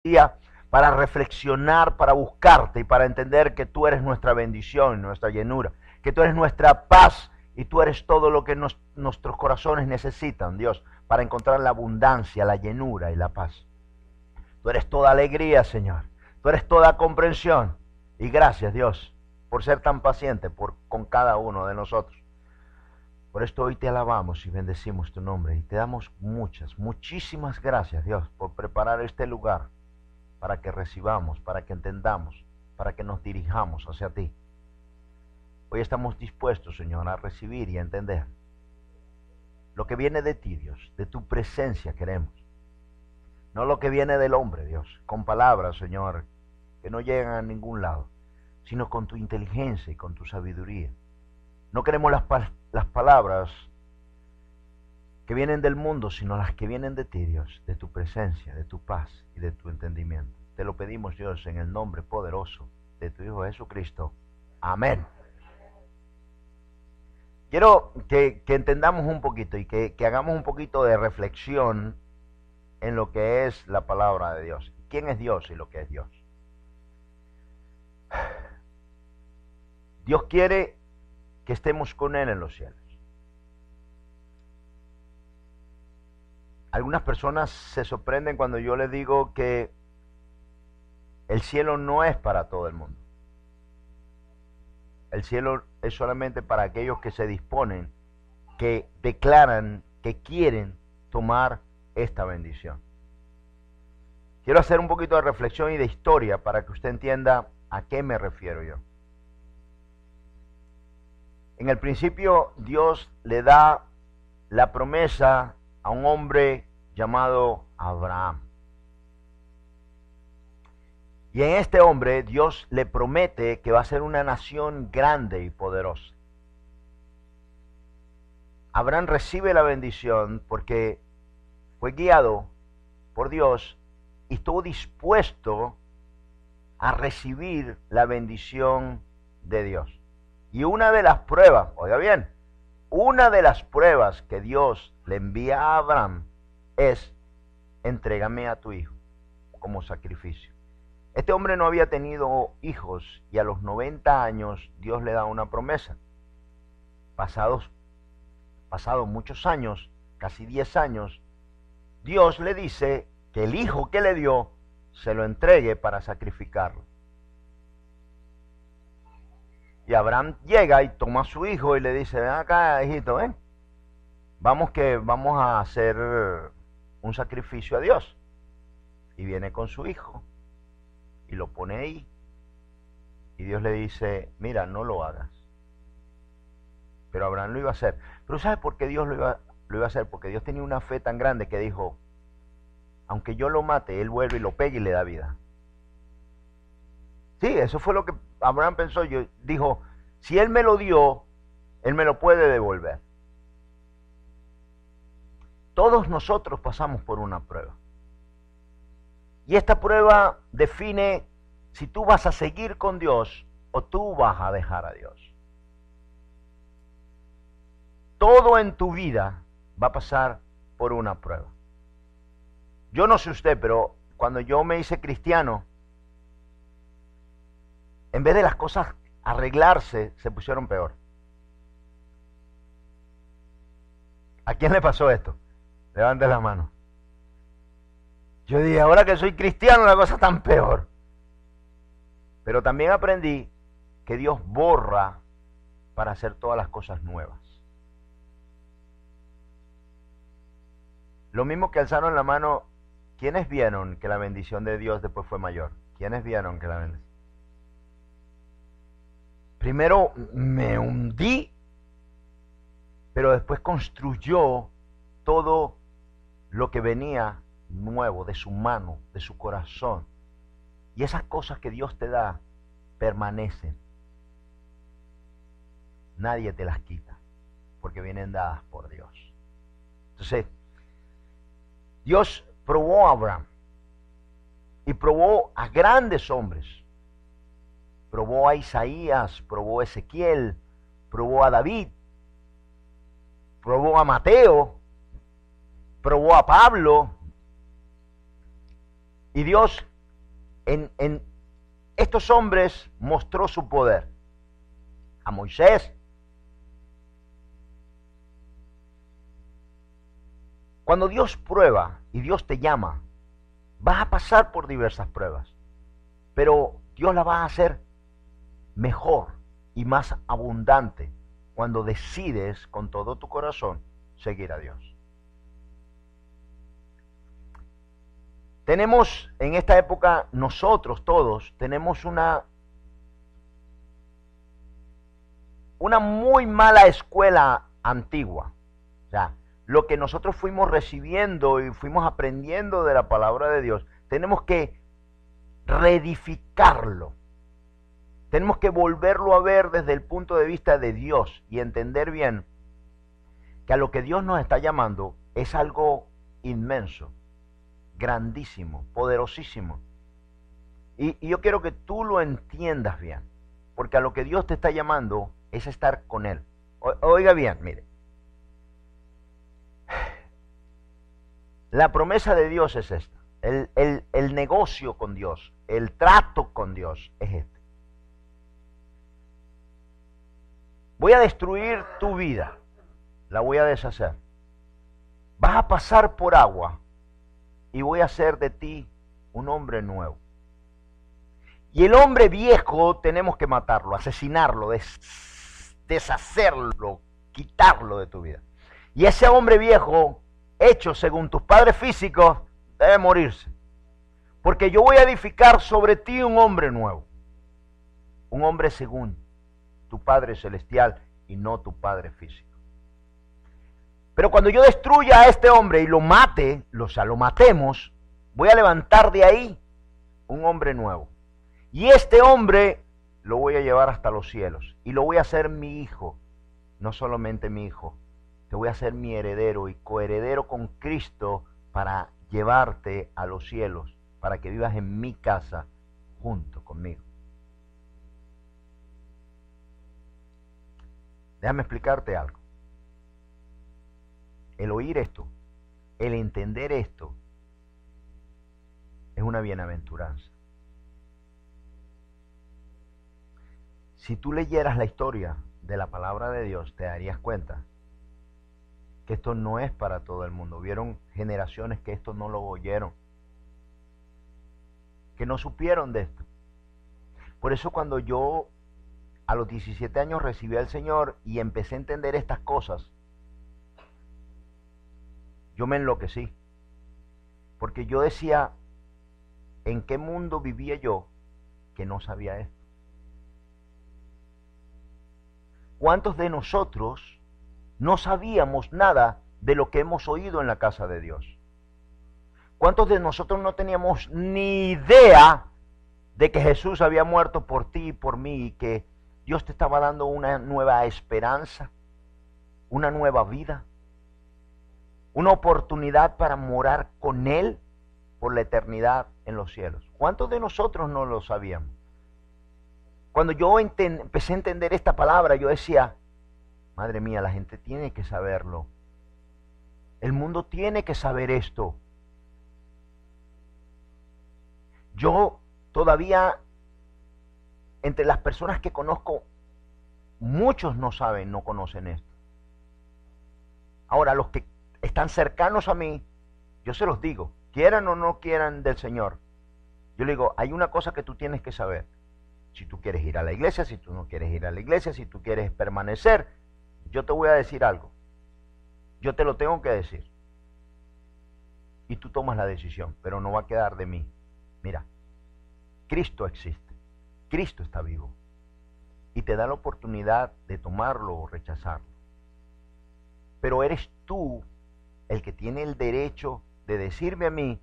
día para reflexionar, para buscarte y para entender que tú eres nuestra bendición, nuestra llenura, que tú eres nuestra paz y tú eres todo lo que nuestros corazones necesitan, Dios, para encontrar la abundancia, la llenura y la paz. Tú eres toda alegría, Señor. Tú eres toda comprensión. Y gracias, Dios, por ser tan paciente con cada uno de nosotros. Por esto hoy te alabamos y bendecimos tu nombre y te damos muchísimas gracias, Dios, por preparar este lugar para que recibamos, para que entendamos, para que nos dirijamos hacia ti. Hoy estamos dispuestos, Señor, a recibir y a entender lo que viene de ti, Dios, de tu presencia queremos. No lo que viene del hombre, Dios, con palabras, Señor, que no llegan a ningún lado, sino con tu inteligencia y con tu sabiduría. No queremos las palabras que vienen del mundo, sino las que vienen de ti, Dios, de tu presencia, de tu paz y de tu entendimiento. Te lo pedimos, Dios, en el nombre poderoso de tu Hijo Jesucristo. Amén. Quiero que entendamos un poquito y que hagamos un poquito de reflexión en lo que es la palabra de Dios. ¿Quién es Dios y lo que es Dios? Dios quiere que estemos con Él en los cielos. Algunas personas se sorprenden cuando yo les digo que el cielo no es para todo el mundo. El cielo es solamente para aquellos que se disponen, que declaran, que quieren tomar esta bendición. Quiero hacer un poquito de reflexión y de historia para que usted entienda a qué me refiero yo. En el principio Dios le da la promesa a un hombre llamado Abraham. Y en este hombre Dios le promete que va a ser una nación grande y poderosa. Abraham recibe la bendición porque fue guiado por Dios y estuvo dispuesto a recibir la bendición de Dios. Y una de las pruebas, oiga bien, una de las pruebas que Dios le envía a Abraham es: entrégame a tu hijo como sacrificio. Este hombre no había tenido hijos y a los 90 años Dios le da una promesa. Pasados muchos años, casi 10 años, Dios le dice que el hijo que le dio se lo entregue para sacrificarlo. Y Abraham llega y toma a su hijo y le dice: ven acá, hijito, ven. Vamos a hacer un sacrificio a Dios. Y viene con su hijo y lo pone ahí. Y Dios le dice: mira, no lo hagas. Pero Abraham lo iba a hacer. Pero ¿sabe por qué Dios lo iba a hacer? Porque Dios tenía una fe tan grande que dijo: aunque yo lo mate, Él vuelve y lo pega y le da vida. Sí, eso fue lo que Abraham pensó. Dijo: si Él me lo dio, Él me lo puede devolver. Todos nosotros pasamos por una prueba. Y esta prueba define si tú vas a seguir con Dios o tú vas a dejar a Dios. Todo en tu vida va a pasar por una prueba. Yo no sé usted, pero cuando yo me hice cristiano, en vez de las cosas arreglarse, se pusieron peor. ¿A quién le pasó esto? Levante la mano. Yo dije: ahora que soy cristiano, la cosa está peor. Pero también aprendí que Dios borra para hacer todas las cosas nuevas. Lo mismo que alzaron la mano, ¿quiénes vieron que la bendición de Dios después fue mayor? ¿Quiénes vieron que la bendición? Primero me hundí, pero después construyó todo lo que venía nuevo de su mano, de su corazón. Y esas cosas que Dios te da permanecen. Nadie te las quita, porque vienen dadas por Dios. Entonces, Dios probó a Abraham y probó a grandes hombres. Probó a Isaías, probó a Ezequiel, probó a David, probó a Mateo, probó a Pablo. Y Dios en estos hombres mostró su poder. A Moisés. Cuando Dios prueba y Dios te llama, vas a pasar por diversas pruebas, pero Dios la va a hacer mejor y más abundante cuando decides con todo tu corazón seguir a Dios. Tenemos en esta época, nosotros todos, tenemos una muy mala escuela antigua. O sea, lo que nosotros fuimos recibiendo y fuimos aprendiendo de la palabra de Dios, tenemos que reedificarlo. Tenemos que volverlo a ver desde el punto de vista de Dios y entender bien que a lo que Dios nos está llamando es algo inmenso, grandísimo, poderosísimo. Y yo quiero que tú lo entiendas bien, porque a lo que Dios te está llamando es estar con Él. Oiga bien, mire. La promesa de Dios es esta. El negocio con Dios, el trato con Dios es este. Voy a destruir tu vida, la voy a deshacer. Vas a pasar por agua y voy a hacer de ti un hombre nuevo. Y el hombre viejo tenemos que matarlo, asesinarlo, deshacerlo, quitarlo de tu vida. Y ese hombre viejo, hecho según tus padres físicos, debe morirse. Porque yo voy a edificar sobre ti un hombre nuevo. Un hombre según tu Padre Celestial y no tu Padre físico. Pero cuando yo destruya a este hombre y lo mate, lo matemos, voy a levantar de ahí un hombre nuevo. Y este hombre lo voy a llevar hasta los cielos. Y lo voy a hacer mi hijo. No solamente mi hijo. Te voy a hacer mi heredero y coheredero con Cristo para llevarte a los cielos. Para que vivas en mi casa junto conmigo. Déjame explicarte algo. El oír esto, el entender esto, es una bienaventuranza. Si tú leyeras la historia de la palabra de Dios, te darías cuenta que esto no es para todo el mundo. Hubieron generaciones que esto no lo oyeron, que no supieron de esto. Por eso cuando yo a los 17 años recibí al Señor y empecé a entender estas cosas, yo me enloquecí. Porque yo decía, ¿en qué mundo vivía yo que no sabía esto? ¿Cuántos de nosotros no sabíamos nada de lo que hemos oído en la casa de Dios? ¿Cuántos de nosotros no teníamos ni idea de que Jesús había muerto por ti y por mí y que Dios te estaba dando una nueva esperanza, una nueva vida, una oportunidad para morar con Él por la eternidad en los cielos? ¿Cuántos de nosotros no lo sabíamos? Cuando yo empecé a entender esta palabra, yo decía, madre mía, la gente tiene que saberlo. El mundo tiene que saber esto. Yo todavía, entre las personas que conozco, muchos no saben, no conocen esto. Ahora, los que están cercanos a mí, yo se los digo, quieran o no quieran del Señor. Yo le digo, hay una cosa que tú tienes que saber. Si tú quieres ir a la iglesia, si tú no quieres ir a la iglesia, si tú quieres permanecer, yo te voy a decir algo. Yo te lo tengo que decir. Y tú tomas la decisión, pero no va a quedar de mí. Mira, Cristo existe. Cristo está vivo. Y te da la oportunidad de tomarlo o rechazarlo. Pero eres tú el que tiene el derecho de decirme a mí,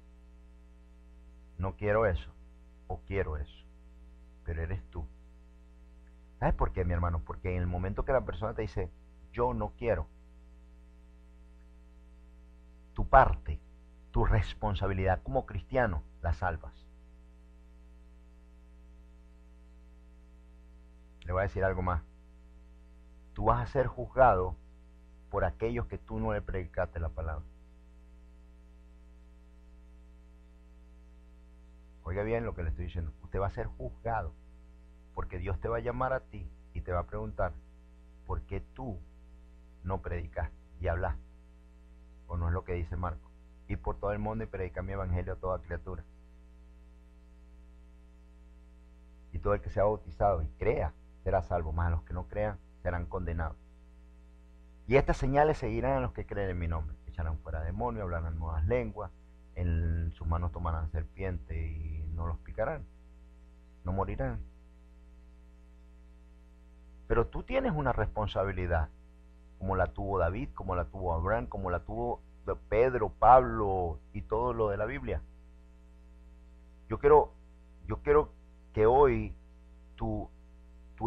no quiero eso, o quiero eso. Pero eres tú. ¿Sabes por qué, mi hermano? Porque en el momento que la persona te dice, yo no quiero, tu parte, tu responsabilidad como cristiano, la salvas. Le voy a decir algo más. Tú vas a ser juzgado por aquellos que tú no le predicaste la palabra. Oiga bien lo que le estoy diciendo. Usted va a ser juzgado porque Dios te va a llamar a ti y te va a preguntar por qué tú no predicaste y hablaste. O no es lo que dice Marco. Y por todo el mundo y predica mi evangelio a toda criatura. Y todo el que sea bautizado y crea será salvo, más los que no crean serán condenados. Y estas señales seguirán a los que creen en mi nombre. Echarán fuera demonios, hablarán nuevas lenguas, en sus manos tomarán serpiente y no los picarán, no morirán. Pero tú tienes una responsabilidad, como la tuvo David, como la tuvo Abraham, como la tuvo Pedro, Pablo y todo lo de la Biblia. Yo quiero que hoy tu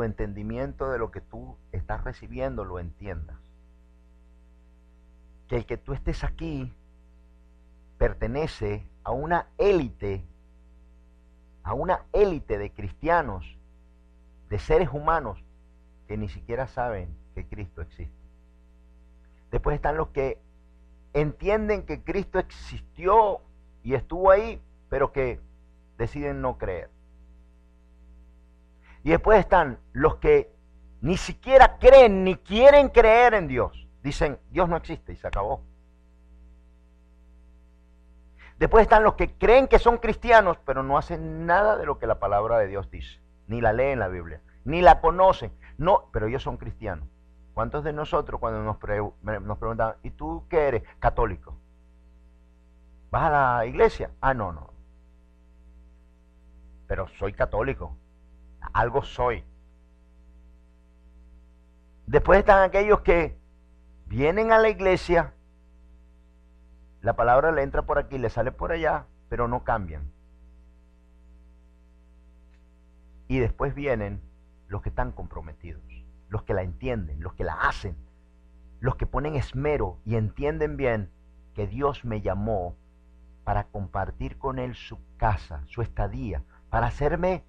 entendimiento de lo que tú estás recibiendo lo entiendas. Que el que tú estés aquí pertenece a una élite de cristianos, de seres humanos que ni siquiera saben que Cristo existe. Después están los que entienden que Cristo existió y estuvo ahí, pero que deciden no creer. Y después están los que ni siquiera creen ni quieren creer en Dios. Dicen, Dios no existe y se acabó. Después están los que creen que son cristianos, pero no hacen nada de lo que la palabra de Dios dice. Ni la leen la Biblia, ni la conocen. No, pero ellos son cristianos. ¿Cuántos de nosotros cuando nos preguntaban, ¿y tú qué eres? Católico. ¿Vas a la iglesia? Ah, no. Pero soy católico. Algo soy. Después están aquellos que vienen a la iglesia, la palabra le entra por aquí, le sale por allá, pero no cambian. Y después vienen los que están comprometidos, los que la entienden, los que la hacen, los que ponen esmero y entienden bien que Dios me llamó para compartir con Él su casa, su estadía, para hacerme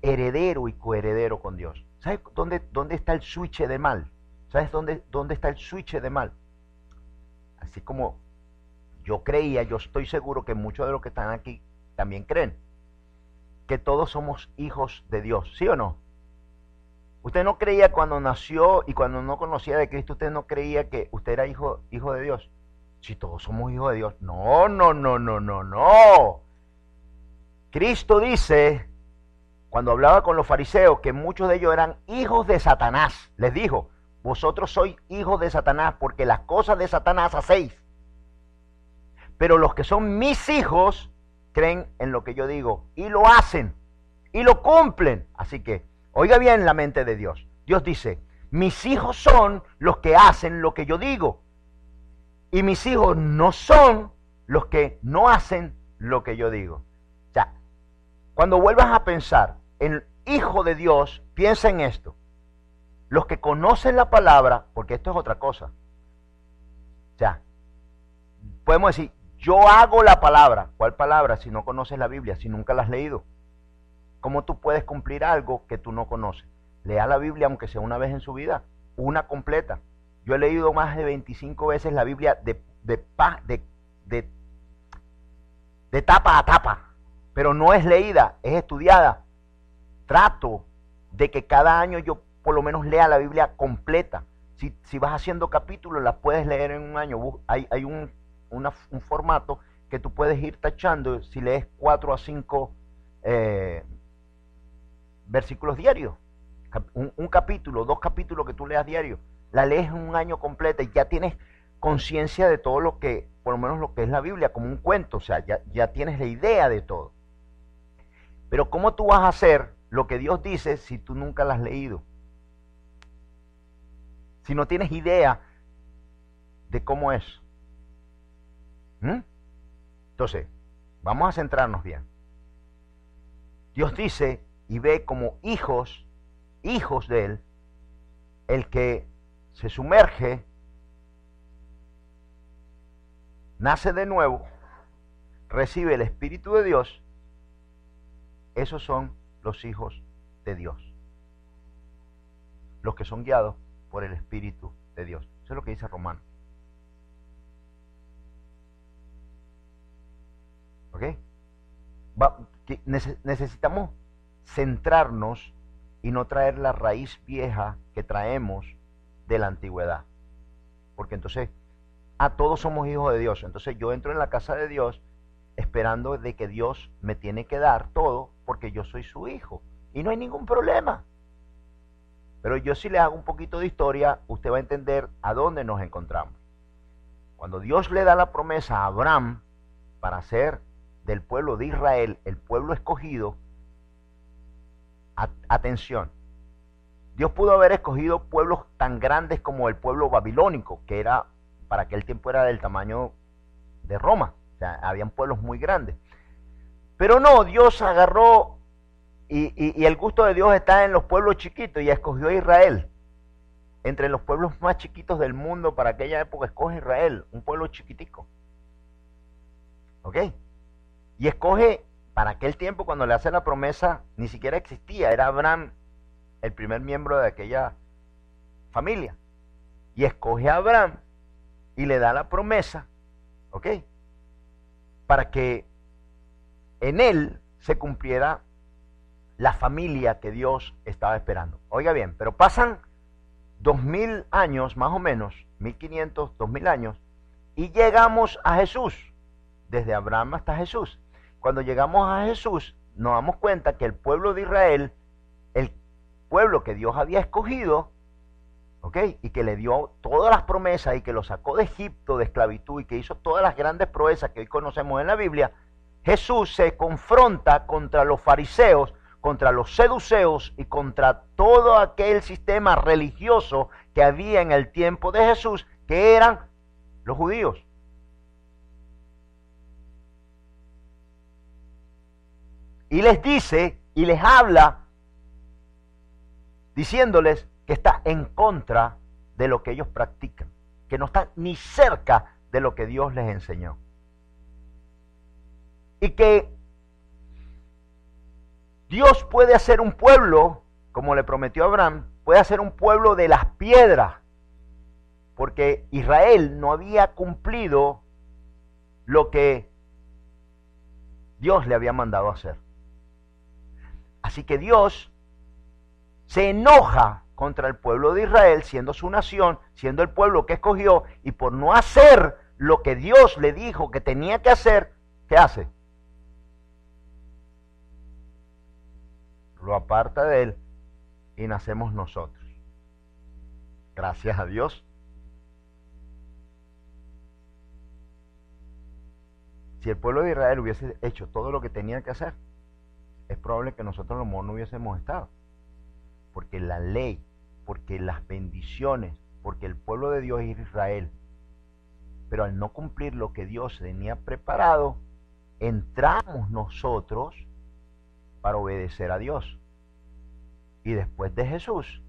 heredero y coheredero con Dios. ¿Sabes dónde está el switch de mal? ¿Sabes dónde está el switch de mal? Así como yo estoy seguro que muchos de los que están aquí también creen que todos somos hijos de Dios, ¿sí o no? Usted no creía cuando nació y cuando no conocía de Cristo, usted no creía que usted era hijo de Dios. Si todos somos hijos de Dios. No. Cristo dice, cuando hablaba con los fariseos, que muchos de ellos eran hijos de Satanás. Les dijo, vosotros sois hijos de Satanás porque las cosas de Satanás hacéis. Pero los que son mis hijos creen en lo que yo digo y lo hacen y lo cumplen. Así que, oiga bien la mente de Dios. Dios dice, mis hijos son los que hacen lo que yo digo. Y mis hijos no son los que no hacen lo que yo digo. O sea, cuando vuelvas a pensar en hijo de Dios, piensa en esto. Los que conocen la palabra, porque esto es otra cosa. O sea, podemos decir, yo hago la palabra. ¿Cuál palabra? Si no conoces la Biblia, si nunca la has leído. ¿Cómo tú puedes cumplir algo que tú no conoces? Lea la Biblia aunque sea una vez en su vida, una completa. Yo he leído más de 25 veces la Biblia de tapa a tapa, pero no es leída, es estudiada. Trato de que cada año yo por lo menos lea la Biblia completa. Si vas haciendo capítulos, la puedes leer en un año. Hay un formato que tú puedes ir tachando si lees 4 a 5 versículos diarios. Un capítulo, 2 capítulos que tú leas diario. La lees en un año completo y ya tienes conciencia de todo lo que, por lo menos lo que es la Biblia, como un cuento. O sea, ya tienes la idea de todo. Pero ¿cómo tú vas a hacer lo que Dios dice si tú nunca la has leído? Si no tienes idea de cómo es. Entonces, vamos a centrarnos bien. Dios dice y ve como hijos de Él, el que se sumerge, nace de nuevo, recibe el Espíritu de Dios. Esos son los hijos de Dios. Los que son guiados por el Espíritu de Dios. Eso es lo que dice Romanos. ¿Ok? que necesitamos centrarnos y no traer la raíz vieja que traemos de la antigüedad. Porque entonces, todos somos hijos de Dios. Entonces yo entro en la casa de Dios esperando de que Dios me tiene que dar todo porque yo soy su hijo. Y no hay ningún problema. Pero yo si le hago un poquito de historia, usted va a entender a dónde nos encontramos. Cuando Dios le da la promesa a Abraham para ser del pueblo de Israel, el pueblo escogido, atención, Dios pudo haber escogido pueblos tan grandes como el pueblo babilónico, que era, para aquel tiempo era del tamaño de Roma, o sea, habían pueblos muy grandes. Pero no, Dios agarró, y el gusto de Dios está en los pueblos chiquitos, y escogió a Israel. Entre los pueblos más chiquitos del mundo, para aquella época, escoge Israel, un pueblo chiquitico. ¿Ok? Y escoge, para aquel tiempo, cuando le hace la promesa, ni siquiera existía, era Abraham el primer miembro de aquella familia. Y escoge a Abraham y le da la promesa, ¿ok? Para que en él se cumpliera la familia que Dios estaba esperando. Oiga bien, pero pasan 2000 años, más o menos, 1500, 2000 años, y llegamos a Jesús, desde Abraham hasta Jesús. Cuando llegamos a Jesús, nos damos cuenta que el pueblo de Israel, el pueblo que Dios había escogido, ¿ok? Y que le dio todas las promesas y que lo sacó de Egipto, de esclavitud, y que hizo todas las grandes proezas que hoy conocemos en la Biblia, Jesús se confronta contra los fariseos, contra los seduceos y contra todo aquel sistema religioso que había en el tiempo de Jesús, que eran los judíos. Y les dice y les habla diciéndoles que está en contra de lo que ellos practican, que no están ni cerca de lo que Dios les enseñó. Y que Dios puede hacer un pueblo, como le prometió a Abraham, puede hacer un pueblo de las piedras, porque Israel no había cumplido lo que Dios le había mandado hacer. Así que Dios se enoja contra el pueblo de Israel, siendo su nación, siendo el pueblo que escogió, y por no hacer lo que Dios le dijo que tenía que hacer, ¿qué hace? Lo aparta de él y nacemos nosotros. Gracias a Dios. Si el pueblo de Israel hubiese hecho todo lo que tenía que hacer, es probable que nosotros a lo mejor no hubiésemos estado. Porque la ley, porque las bendiciones, porque el pueblo de Dios es Israel. Pero al no cumplir lo que Dios tenía preparado, entramos nosotros para obedecer a Dios. Y después de Jesús,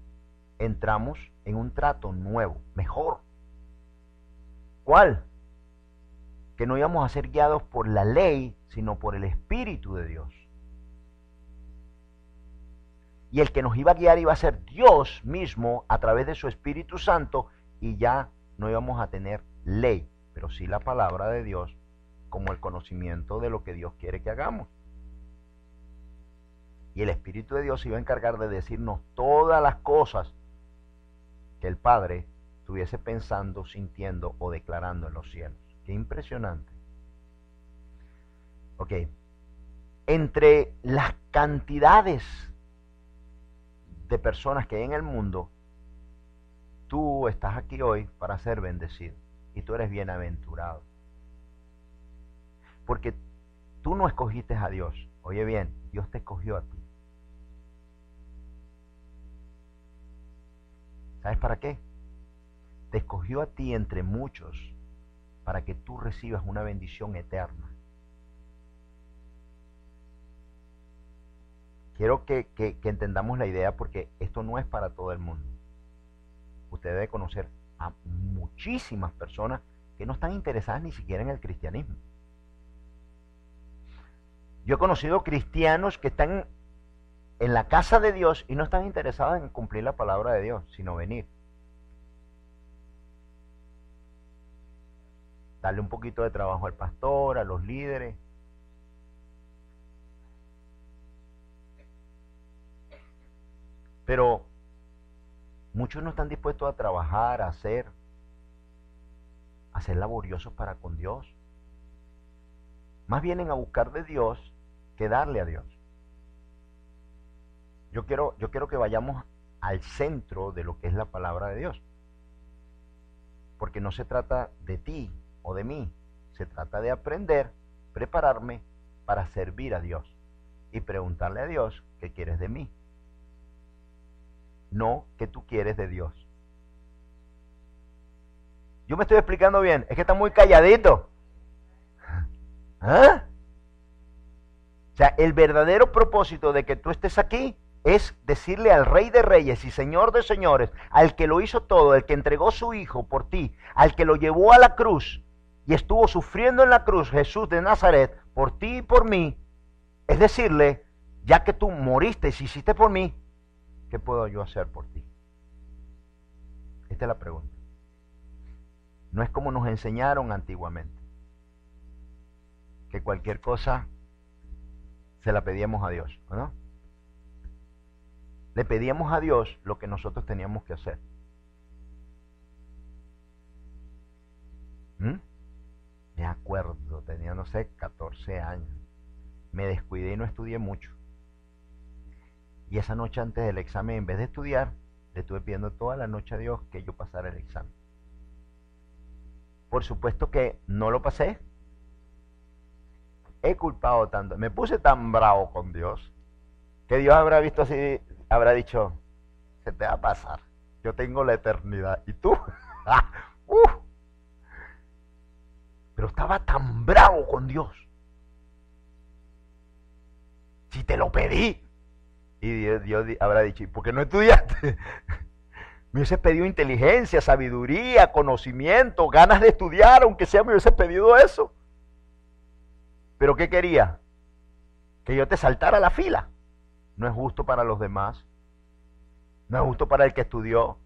entramos en un trato nuevo, mejor. ¿Cuál? Que no íbamos a ser guiados por la ley, sino por el Espíritu de Dios. Y el que nos iba a guiar iba a ser Dios mismo a través de su Espíritu Santo, y ya no íbamos a tener ley, pero sí la palabra de Dios como el conocimiento de lo que Dios quiere que hagamos. Y el Espíritu de Dios se iba a encargar de decirnos todas las cosas que el Padre estuviese pensando, sintiendo o declarando en los cielos. Qué impresionante. Ok. Entre las cantidades de personas que hay en el mundo, tú estás aquí hoy para ser bendecido. Y tú eres bienaventurado. Porque tú no escogiste a Dios. Oye bien, Dios te escogió a ti. ¿Sabes para qué? Te escogió a ti entre muchos para que tú recibas una bendición eterna. Quiero que entendamos la idea, porque esto no es para todo el mundo. Usted debe conocer a muchísimas personas que no están interesadas ni siquiera en el cristianismo. Yo he conocido cristianos que están en la casa de Dios y no están interesados en cumplir la palabra de Dios, sino venir. Darle un poquito de trabajo al pastor, a los líderes. Pero muchos no están dispuestos a trabajar, a ser laboriosos para con Dios. Más vienen a buscar de Dios que darle a Dios. Yo quiero que vayamos al centro de lo que es la palabra de Dios. Porque no se trata de ti o de mí. Se trata de aprender, prepararme para servir a Dios. Y preguntarle a Dios qué quieres de mí. No qué tú quieres de Dios. Yo me estoy explicando bien. Es que está muy calladito. ¿Ah? O sea, el verdadero propósito de que tú estés aquí es decirle al Rey de Reyes y Señor de Señores, al que lo hizo todo, el que entregó su Hijo por ti, al que lo llevó a la cruz y estuvo sufriendo en la cruz, Jesús de Nazaret, por ti y por mí, es decirle, ya que tú moriste y hiciste por mí, ¿qué puedo yo hacer por ti? Esta es la pregunta. No es como nos enseñaron antiguamente, que cualquier cosa se la pedíamos a Dios, ¿no? Le pedíamos a Dios lo que nosotros teníamos que hacer. Me acuerdo, tenía, no sé, 14 años. Me descuidé y no estudié mucho. Y esa noche antes del examen, en vez de estudiar, le estuve pidiendo toda la noche a Dios que yo pasara el examen. Por supuesto que no lo pasé. He culpado tanto, me puse tan bravo con Dios, que Dios habrá visto así, habrá dicho, se te va a pasar, yo tengo la eternidad, y tú, pero estaba tan bravo con Dios, si te lo pedí, y Dios habrá dicho, ¿y por qué no estudiaste? Me hubiese pedido inteligencia, sabiduría, conocimiento, ganas de estudiar, aunque sea me hubiese pedido eso. ¿Pero qué quería? Que yo te saltara la fila. No es justo para los demás. No es justo para el que estudió.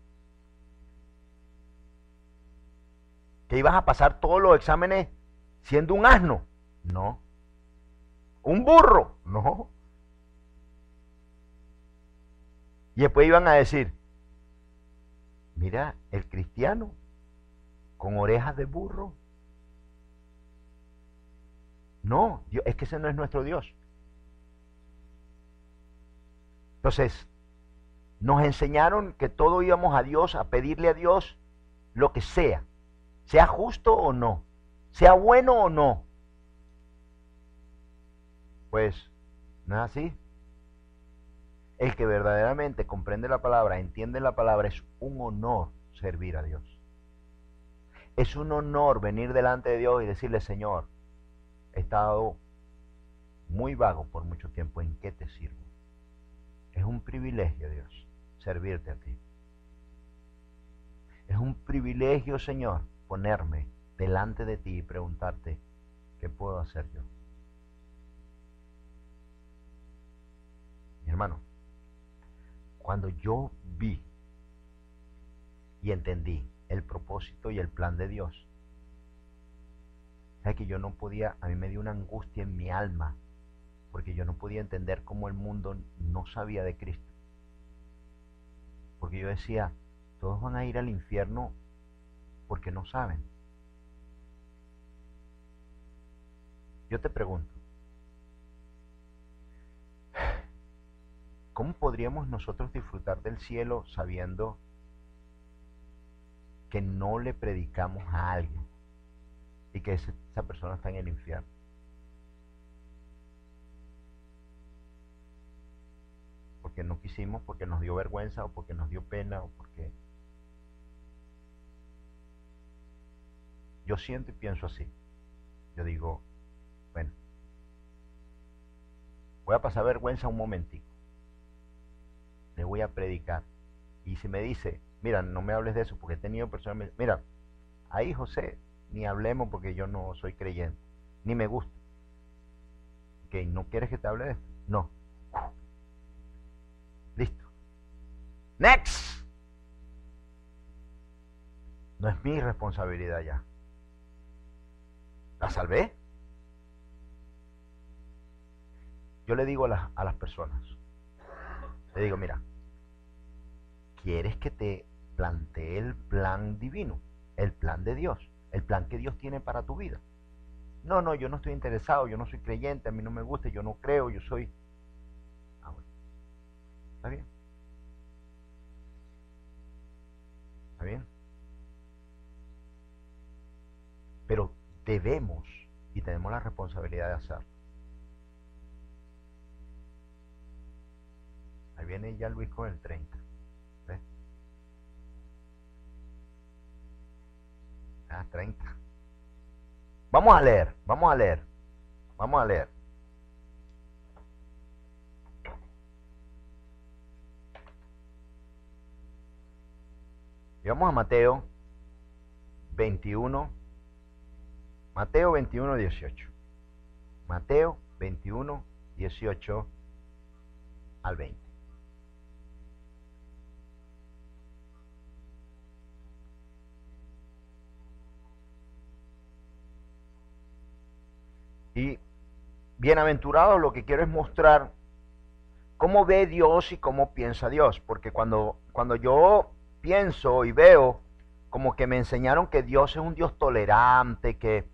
Que ibas a pasar todos los exámenes siendo un asno. No. Un burro. No. Y después iban a decir, mira, el cristiano con orejas de burro. No, Dios, es que ese no es nuestro Dios. Entonces, nos enseñaron que todo íbamos a Dios, a pedirle a Dios lo que sea justo o no, sea bueno o no. Pues, no es así. El que verdaderamente comprende la palabra, entiende la palabra, es un honor servir a Dios. Es un honor venir delante de Dios y decirle, Señor, he estado muy vago por mucho tiempo, ¿en qué te sirvo? Es un privilegio, Dios, servirte a ti. Es un privilegio, Señor, ponerme delante de ti y preguntarte, ¿qué puedo hacer yo? Mi hermano, cuando yo vi y entendí el propósito y el plan de Dios, ¿sabes que yo no podía, a mí me dio una angustia en mi alma, porque yo no podía entender cómo el mundo no sabía de Cristo? Porque yo decía, todos van a ir al infierno porque no saben. Yo te pregunto, ¿cómo podríamos nosotros disfrutar del cielo sabiendo que no le predicamos a alguien y que esa persona está en el infierno? Porque no quisimos, porque nos dio vergüenza o porque nos dio pena o porque... Yo siento y pienso así. Yo digo, bueno, voy a pasar vergüenza un momentico. Le voy a predicar. Y si me dice, mira, no me hables de eso, porque he tenido personas que me dicen, mira, ahí José, ni hablemos porque yo no soy creyente, ni me gusta. Ok, ¿no quieres que te hable de esto? No. Listo. Next. No es mi responsabilidad ya. ¿La salvé? Yo le digo a las personas, le digo, mira, quieres que te plantee el plan divino, el plan de Dios, el plan que Dios tiene para tu vida. No, no, yo no estoy interesado, yo no soy creyente, a mí no me gusta, yo no creo, yo soy... Ah, bueno, está bien. Está bien. Pero debemos y tenemos la responsabilidad de hacerlo. Ahí viene ya Luis con el 30. ¿Ves? 30. Vamos a leer, vamos a leer, vamos a leer. Y vamos a Mateo 21, Mateo 21, 18. Mateo 21, 18 al 20. Y bienaventurado, lo que quiero es mostrar cómo ve Dios y cómo piensa Dios. Porque cuando yo pienso y veo, como que me enseñaron que Dios es un Dios tolerante, que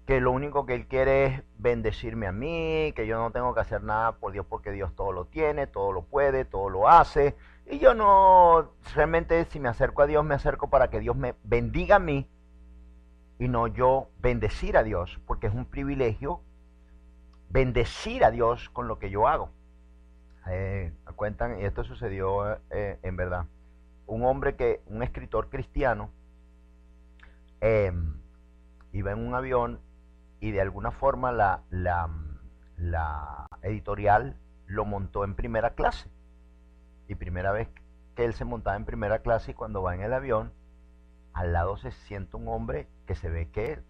lo único que Él quiere es bendecirme a mí, que yo no tengo que hacer nada por Dios porque Dios todo lo tiene, todo lo puede, todo lo hace. Y yo no, realmente si me acerco a Dios, me acerco para que Dios me bendiga a mí y no yo bendecir a Dios, porque es un privilegio bendecir a Dios con lo que yo hago. Cuentan, y esto sucedió en verdad, un escritor cristiano, iba en un avión y de alguna forma la editorial lo montó en primera clase. Y primera vez que él se montaba en primera clase, y cuando va en el avión, al lado se siente un hombre que se ve que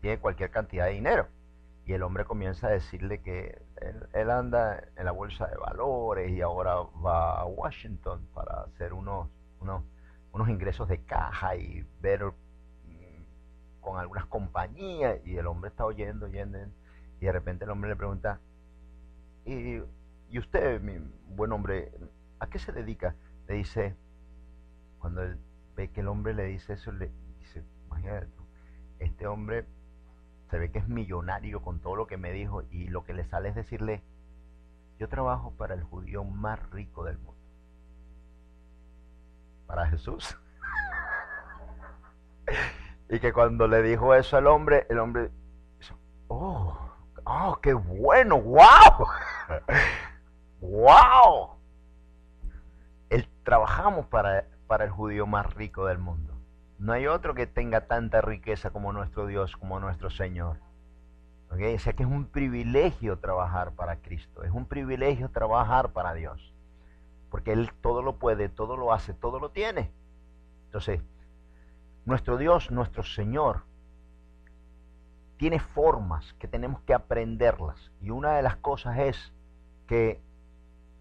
tiene cualquier cantidad de dinero. Y el hombre comienza a decirle que él anda en la bolsa de valores y ahora va a Washington para hacer unos ingresos de caja y ver con algunas compañías. Y el hombre está oyendo, y de repente el hombre le pregunta, ¿y usted, mi buen hombre, a qué se dedica? Le dice, cuando él ve que el hombre le dice eso, le dice, imagínate, este hombre se ve que es millonario con todo lo que me dijo, y lo que le sale es decirle, yo trabajo para el judío más rico del mundo. Para Jesús. Y que cuando le dijo eso al hombre, el hombre dice, oh, qué bueno, wow. Wow. Trabajamos para el judío más rico del mundo. No hay otro que tenga tanta riqueza como nuestro Dios, como nuestro Señor. ¿Okay? O sea que es un privilegio trabajar para Cristo, es un privilegio trabajar para Dios, porque Él todo lo puede, todo lo hace, todo lo tiene. Entonces, nuestro Dios, nuestro Señor, tiene formas que tenemos que aprenderlas. Y una de las cosas es que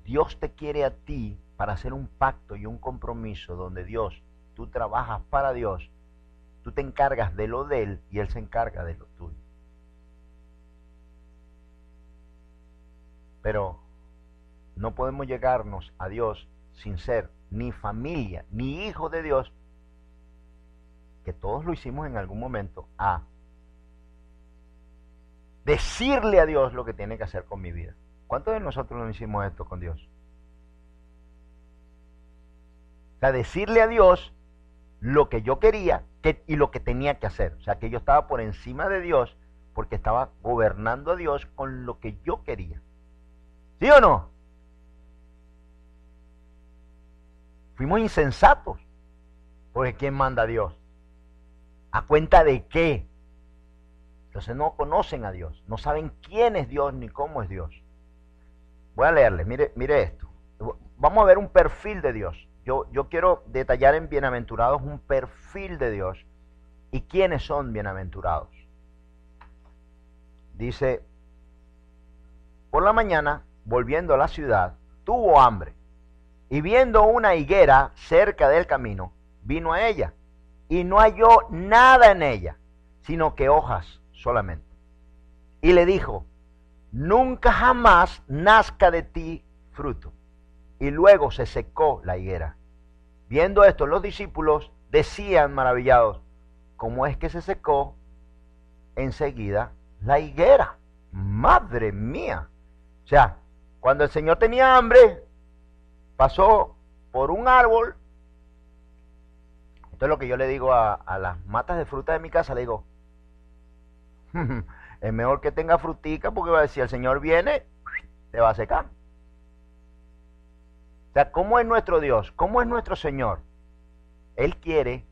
Dios te quiere a ti para hacer un pacto y un compromiso donde tú trabajas para Dios, tú te encargas de lo de Él y Él se encarga de lo tuyo. Pero no podemos llegarnos a Dios sin ser ni familia, ni hijo de Dios, que todos lo hicimos en algún momento, a decirle a Dios lo que tiene que hacer con mi vida. ¿Cuántos de nosotros no hicimos esto con Dios? O sea, decirle a Dios lo que yo quería y lo que tenía que hacer. O sea, que yo estaba por encima de Dios porque estaba gobernando a Dios con lo que yo quería. ¿Sí o no? Fuimos insensatos. Porque ¿quién manda a Dios? ¿A cuenta de qué? Entonces no conocen a Dios, no saben quién es Dios ni cómo es Dios. Voy a leerles, mire esto. Vamos a ver un perfil de Dios. Yo quiero detallar en bienaventurados un perfil de Dios y quiénes son bienaventurados. Dice, por la mañana, volviendo a la ciudad, tuvo hambre y viendo una higuera cerca del camino, vino a ella y no halló nada en ella, sino que hojas solamente. Y le dijo, nunca jamás nazca de ti fruto. Y luego se secó la higuera. Viendo esto, los discípulos decían maravillados, ¿cómo es que se secó enseguida la higuera? Madre mía. O sea, cuando el Señor tenía hambre, pasó por un árbol. Esto es lo que yo le digo a las matas de fruta de mi casa, le digo, es mejor que tenga frutica porque si el Señor viene, te va a secar. O sea, ¿cómo es nuestro Dios? ¿Cómo es nuestro Señor? Él quiere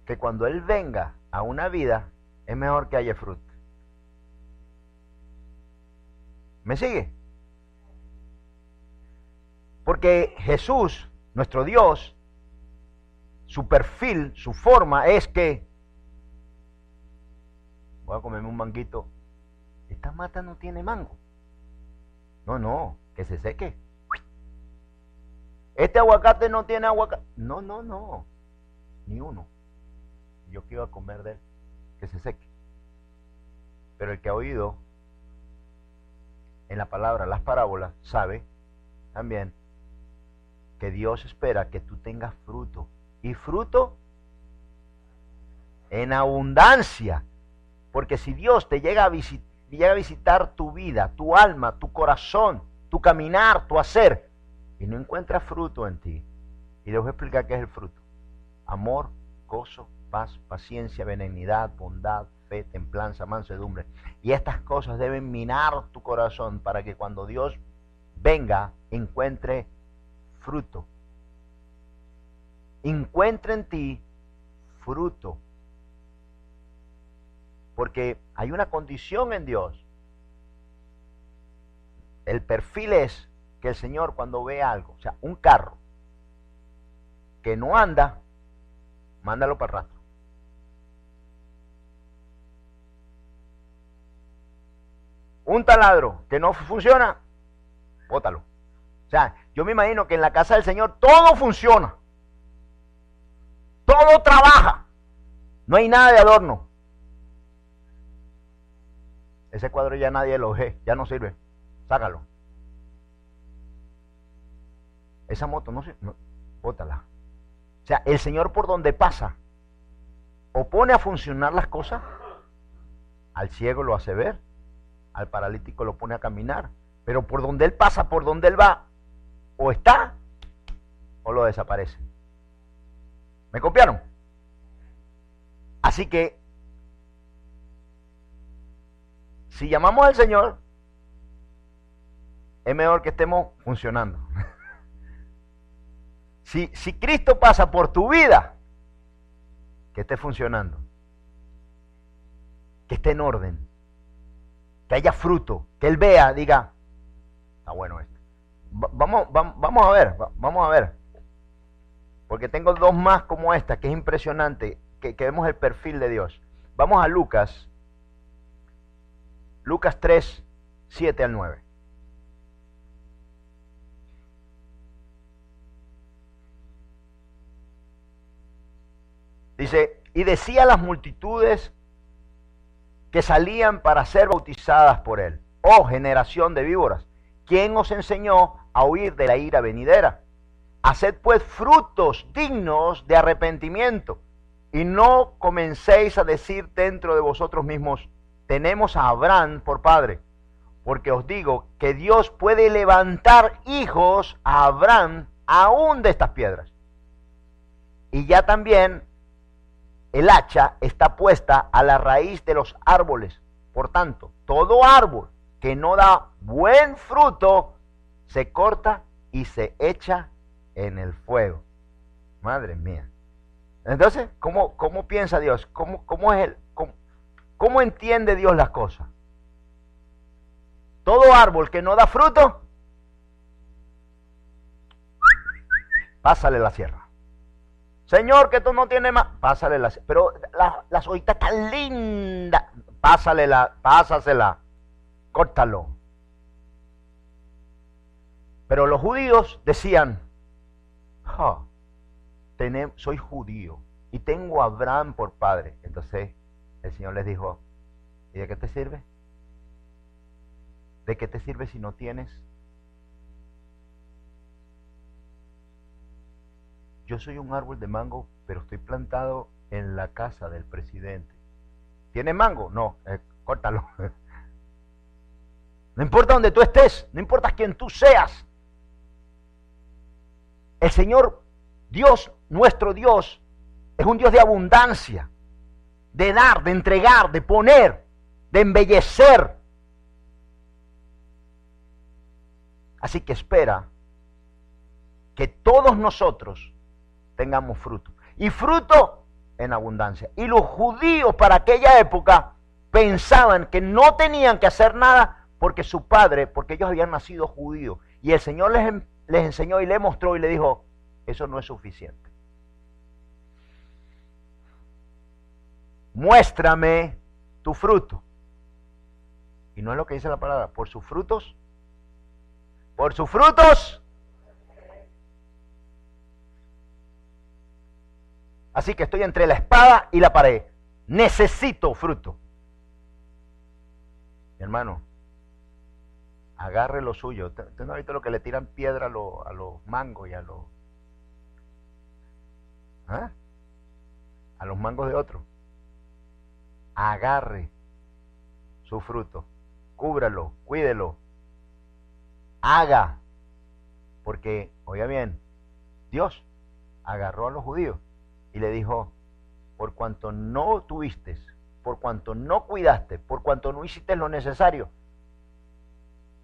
que cuando Él venga a una vida, es mejor que haya fruta. ¿Me sigue? Porque Jesús, nuestro Dios, su perfil, su forma es que, voy a comerme un manguito, esta mata no tiene mango. No, que se seque. Este aguacate no tiene aguacate. No, ni uno. Yo que iba a comer de él, que se seque. Pero el que ha oído en la palabra las parábolas sabe también que Dios espera que tú tengas fruto. Y fruto en abundancia. Porque si Dios te llega a visitar tu vida, tu alma, tu corazón, tu caminar, tu hacer, y no encuentra fruto en ti, y les voy a explicar qué es el fruto: amor, gozo, paz, paciencia, benignidad, bondad, fe, templanza, mansedumbre. Y estas cosas deben minar tu corazón para que cuando Dios venga, encuentre fruto. Encuentre en ti fruto. Porque hay una condición en Dios. El perfil es que el Señor, cuando ve algo, o sea, un carro que no anda, mándalo para el rastro. Un taladro que no funciona, bótalo. O sea, yo me imagino que en la casa del Señor todo funciona. Todo trabaja. No hay nada de adorno. Ese cuadro ya nadie lo ve, ya no sirve. Sácalo. Esa moto no sirve, no, bótala. O sea, el Señor por donde pasa, o pone a funcionar las cosas, al ciego lo hace ver, al paralítico lo pone a caminar, pero por donde Él pasa, por donde Él va, o está, o lo desaparece. ¿Me copiaron? Así que, si llamamos al Señor, es mejor que estemos funcionando. Si Cristo pasa por tu vida, que esté funcionando, que esté en orden, que haya fruto, que Él vea, diga, está bueno esto. Vamos a ver, porque tengo dos más como esta, que es impresionante, que vemos el perfil de Dios. Vamos a Lucas 3, 7 al 9. Dice, y decía a las multitudes que salían para ser bautizadas por él: oh generación de víboras, ¿quién os enseñó a huir de la ira venidera? Haced pues frutos dignos de arrepentimiento, y no comencéis a decir dentro de vosotros mismos, tenemos a Abraham por padre, porque os digo que Dios puede levantar hijos a Abraham aún de estas piedras. Y ya también el hacha está puesta a la raíz de los árboles. Por tanto, todo árbol que no da buen fruto se corta y se echa en el fuego. Madre mía. Entonces, ¿cómo piensa Dios? ¿Cómo es él? ¿Cómo entiende Dios las cosas? Todo árbol que no da fruto, pásale la sierra. Señor, que tú no tienes más, pásale la sierra. Pero las hojitas tan lindas, pásasela, córtalo. Pero los judíos decían, soy judío y tengo a Abraham por padre. Entonces el Señor les dijo, ¿y de qué te sirve? ¿De qué te sirve si no tienes? yo soy un árbol de mango, pero estoy plantado en la casa del presidente. ¿Tiene mango? No, córtalo. No importa donde tú estés, no importa quién tú seas. El Señor, Dios, nuestro Dios, es un Dios de abundancia, de dar, de entregar, de poner, de embellecer. Así que espera que todos nosotros tengamos fruto. Y fruto en abundancia. Y los judíos para aquella época pensaban que no tenían que hacer nada porque su padre, porque ellos habían nacido judíos. Y el Señor les enseñó y les mostró y le dijo, eso no es suficiente. Muéstrame tu fruto. Y no es lo que dice la palabra, por sus frutos. Por sus frutos. Así que estoy entre la espada y la pared. Necesito fruto. Mi hermano, agarre lo suyo. ¿Usted no ha visto lo que le tiran piedra a los mangos y a los... ¿ah? A los mangos de otro? Agarre su fruto. Cúbralo, cuídelo. Haga. Porque, oiga bien, Dios agarró a los judíos y le dijo, por cuanto no tuviste, por cuanto no cuidaste, por cuanto no hiciste lo necesario,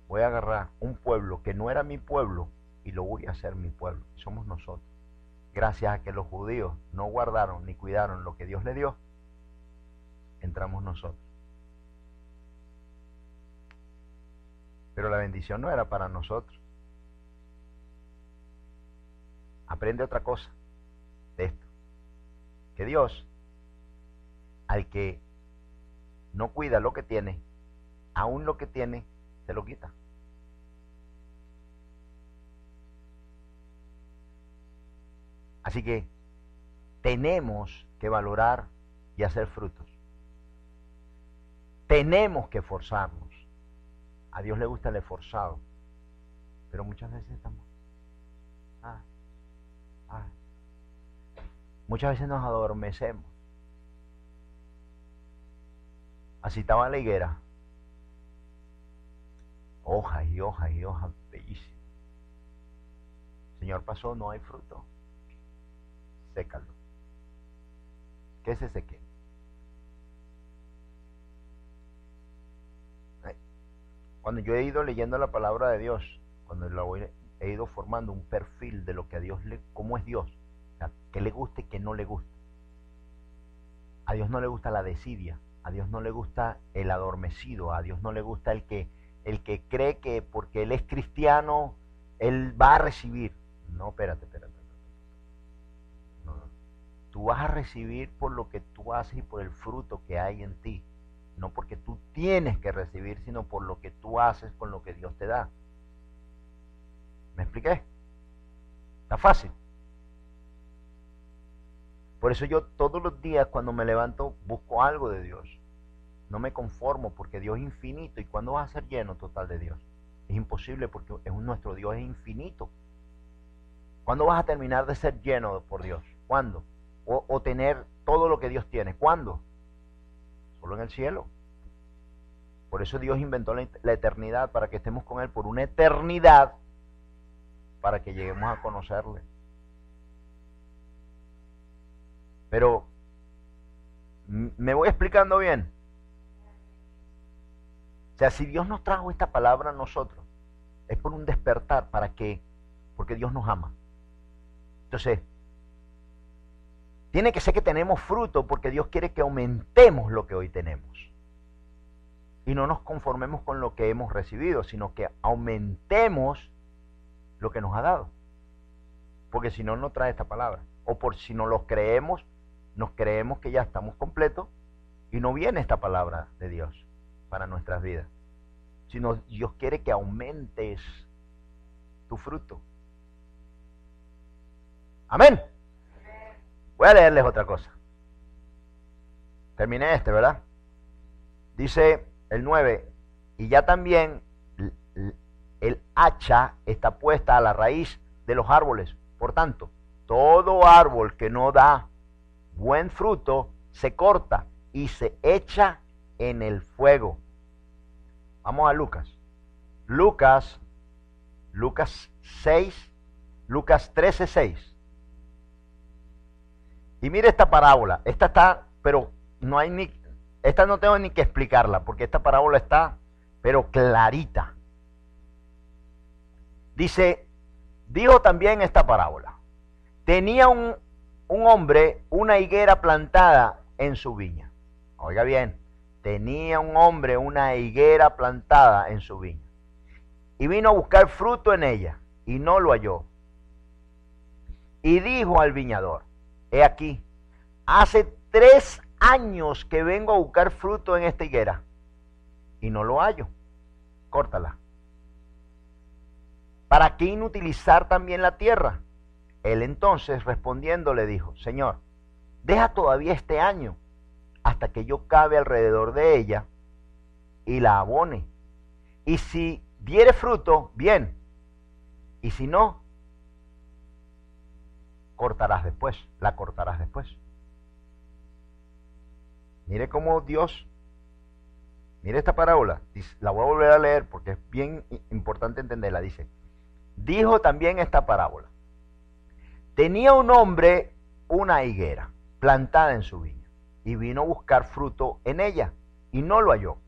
voy a agarrar un pueblo que no era mi pueblo y lo voy a hacer mi pueblo. Somos nosotros. Gracias a que los judíos no guardaron ni cuidaron lo que Dios les dio, entramos nosotros. Pero la bendición no era para nosotros. Aprende otra cosa de esto. Que Dios, al que no cuida lo que tiene, aún lo que tiene, se lo quita. Así que tenemos que valorar y hacer frutos. Tenemos que esforzarnos. A Dios le gusta el esforzado, pero muchas veces estamos... Muchas veces nos adormecemos. Así estaba la higuera. Hojas y hojas y hojas, bellísimas. El Señor pasó, no hay fruto. Sécalo. Que se seque. Cuando yo he ido leyendo la palabra de Dios, cuando he ido formando un perfil de lo que a Dios le, cómo es Dios, o sea, que le guste y que no le guste. A Dios no le gusta la desidia, a Dios no le gusta el adormecido, a Dios no le gusta el que cree que porque él es cristiano, él va a recibir. No, espérate. No. Tú vas a recibir por lo que tú haces y por el fruto que hay en ti. No porque tú tienes que recibir, sino por lo que tú haces con lo que Dios te da. ¿Me expliqué? Está fácil. Por eso yo todos los días cuando me levanto busco algo de Dios. No me conformo porque Dios es infinito. ¿Y cuándo vas a ser lleno total de Dios? Es imposible porque nuestro Dios es infinito. ¿Cuándo vas a terminar de ser lleno por Dios? ¿Cuándo? O tener todo lo que Dios tiene. ¿Cuándo? Solo en el cielo. Por eso Dios inventó la eternidad, para que estemos con Él por una eternidad, para que lleguemos a conocerle. Pero, ¿me voy explicando bien? O sea, si Dios nos trajo esta palabra a nosotros, es por un despertar, ¿para qué? Porque Dios nos ama. Entonces, tiene que ser que tenemos fruto porque Dios quiere que aumentemos lo que hoy tenemos. Y no nos conformemos con lo que hemos recibido, sino que aumentemos lo que nos ha dado. Porque si no, no trae esta palabra. O por si no lo creemos, nos creemos que ya estamos completos y no viene esta palabra de Dios para nuestras vidas. Sino Dios quiere que aumentes tu fruto. Amén. Voy a leerles otra cosa. Terminé ¿verdad? Dice el 9, y ya también el hacha está puesta a la raíz de los árboles. Por tanto, todo árbol que no da buen fruto se corta y se echa en el fuego. Vamos a Lucas. Lucas 6, Lucas 13:6. Y mire esta parábola. Esta está, pero no hay ni, esta no tengo ni que explicarla, porque esta parábola está, pero clarita. Dice, dijo también esta parábola. Tenía un hombre una higuera plantada en su viña. Oiga bien, tenía un hombre una higuera plantada en su viña. Y vino a buscar fruto en ella, y no lo halló. Y dijo al viñador, he aquí, hace 3 años que vengo a buscar fruto en esta higuera, y no lo hallo. Córtala. ¿Para qué inutilizar también la tierra? Él entonces respondiendo le dijo, Señor, deja todavía este año, hasta que yo cabe alrededor de ella, y la abone. Y si diere fruto, bien, y si no, la cortarás después. Mire cómo Dios, mire esta parábola, la voy a volver a leer porque es bien importante entenderla. Dice, dijo también esta parábola, tenía un hombre una higuera plantada en su viña, y vino a buscar fruto en ella, y no lo halló.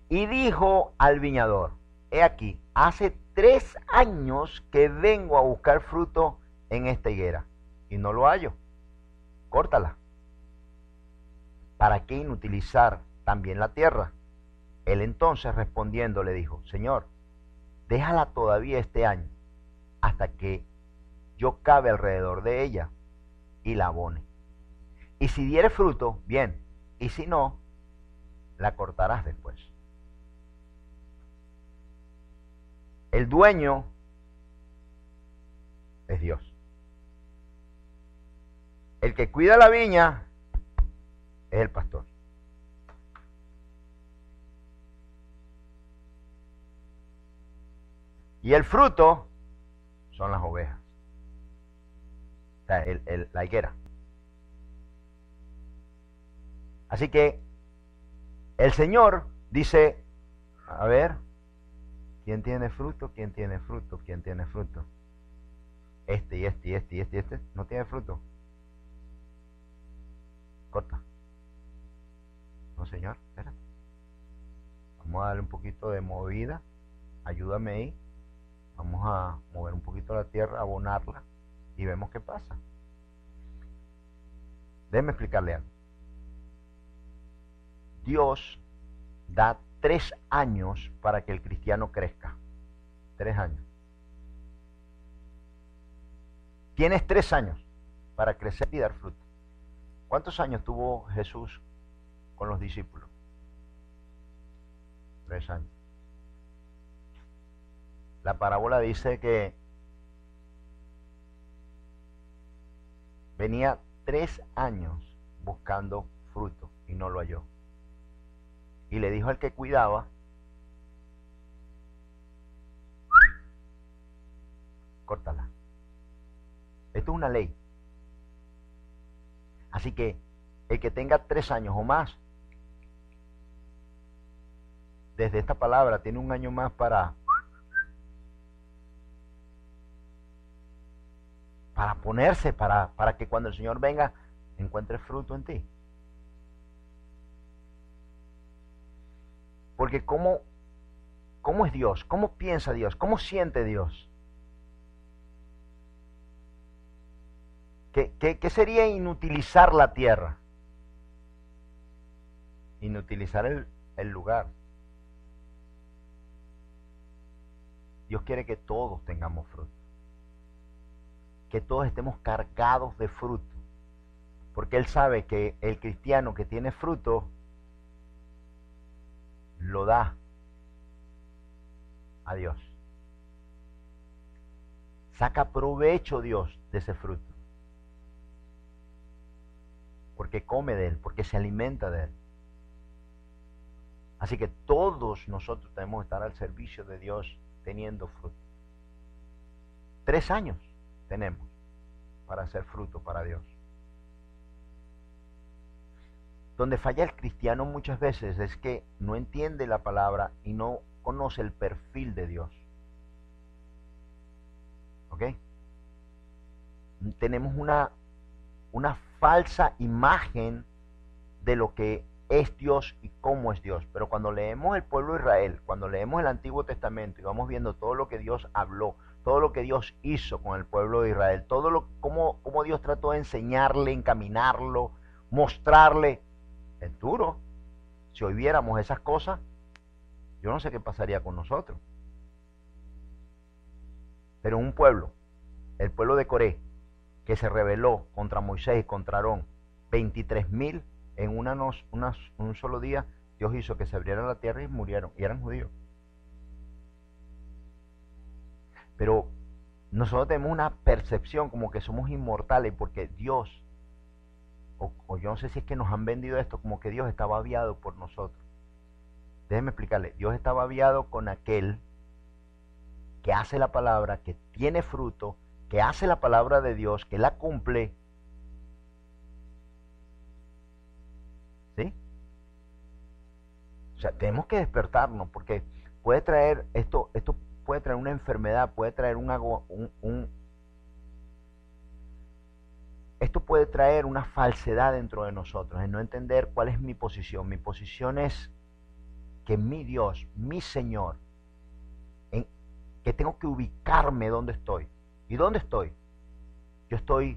Y dijo al viñador, he aquí, hace 3 años que vengo a buscar fruto en esta higuera, y no lo hallo. Córtala. ¿Para qué inutilizar también la tierra? Él entonces respondiendo le dijo, Señor, déjala todavía este año, hasta que yo cabe alrededor de ella, y la abone. Y si diere fruto, bien, y si no, la cortarás después. El dueño es Dios. El que cuida la viña es el pastor. Y el fruto son las ovejas. O sea, la higuera. Así que el Señor dice, a ver, ¿quién tiene fruto? ¿Quién tiene fruto? ¿Quién tiene fruto? Este no tiene fruto. Corta. No, Señor, espérate. Vamos a darle un poquito de movida. Ayúdame ahí. Vamos a mover un poquito la tierra, abonarla y vemos qué pasa. Déjeme explicarle algo. Dios da 3 años para que el cristiano crezca. 3 años. Tienes 3 años para crecer y dar fruto. ¿Cuántos años tuvo Jesús con los discípulos? 3 años. La parábola dice que venía 3 años buscando fruto y no lo halló. Y le dijo al que cuidaba, córtala. Esto es una ley. Así que el que tenga 3 años o más, desde esta palabra tiene 1 año más para ponerse, para que cuando el Señor venga, encuentre fruto en ti. Porque ¿cómo es Dios? ¿Cómo piensa Dios? ¿Cómo siente Dios? ¿Qué sería inutilizar la tierra? Inutilizar el lugar. Dios quiere que todos tengamos fruto. Que todos estemos cargados de fruto. Porque Él sabe que el cristiano que tiene fruto lo da a Dios. Saca provecho Dios de ese fruto. Porque come de él, porque se alimenta de él. Así que todos nosotros tenemos que estar al servicio de Dios teniendo fruto. 3 años tenemos. para hacer fruto para Dios. Donde falla el cristiano muchas veces es que no entiende la palabra y no conoce el perfil de Dios. ¿Ok? Tenemos una falsa imagen de lo que es Dios y cómo es Dios. Pero cuando leemos el pueblo de Israel, cuando leemos el Antiguo Testamento y vamos viendo todo lo que Dios habló, todo lo que Dios hizo con el pueblo de Israel, cómo Dios trató de enseñarle, encaminarlo, mostrarle, es duro. Si hoy viéramos esas cosas, yo no sé qué pasaría con nosotros. Pero un pueblo, el pueblo de Coré, que se rebeló contra Moisés y contra Aarón, 23.000 en un solo día, Dios hizo que se abriera la tierra y murieron, y eran judíos. Pero nosotros tenemos una percepción como que somos inmortales porque Dios, o yo no sé si es que nos han vendido esto, como que Dios estaba aviado por nosotros. Déjenme explicarle, Dios estaba aviado con aquel que hace la palabra, que tiene fruto, que hace la palabra de Dios, que la cumple. ¿Sí? O sea, tenemos que despertarnos porque puede traer esto puede traer una enfermedad, puede traer esto puede traer una falsedad dentro de nosotros, en no entender cuál es mi posición. Mi posición es que mi Dios, mi Señor, que tengo que ubicarme donde estoy. ¿Y dónde estoy? Yo estoy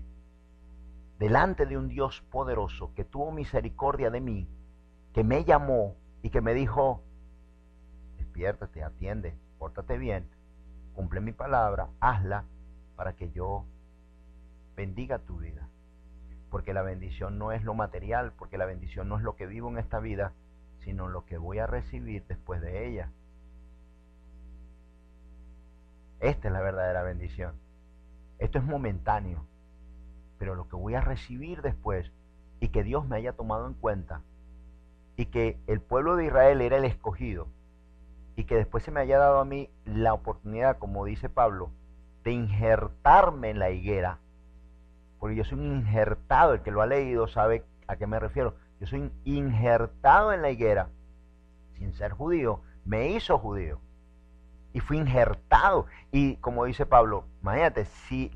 delante de un Dios poderoso que tuvo misericordia de mí, que me llamó y que me dijo, despiértate, atiende, pórtate bien, cumple mi palabra, hazla para que yo bendiga tu vida. Porque la bendición no es lo material, porque la bendición no es lo que vivo en esta vida, sino lo que voy a recibir después de ella. Esta es la verdadera bendición. Esto es momentáneo, pero lo que voy a recibir después, y que Dios me haya tomado en cuenta, y que el pueblo de Israel era el escogido, y que después se me haya dado a mí la oportunidad, como dice Pablo, de injertarme en la higuera, porque yo soy un injertado, el que lo ha leído sabe a qué me refiero, yo soy injertado en la higuera, sin ser judío, me hizo judío, y fui injertado, y como dice Pablo, imagínate, si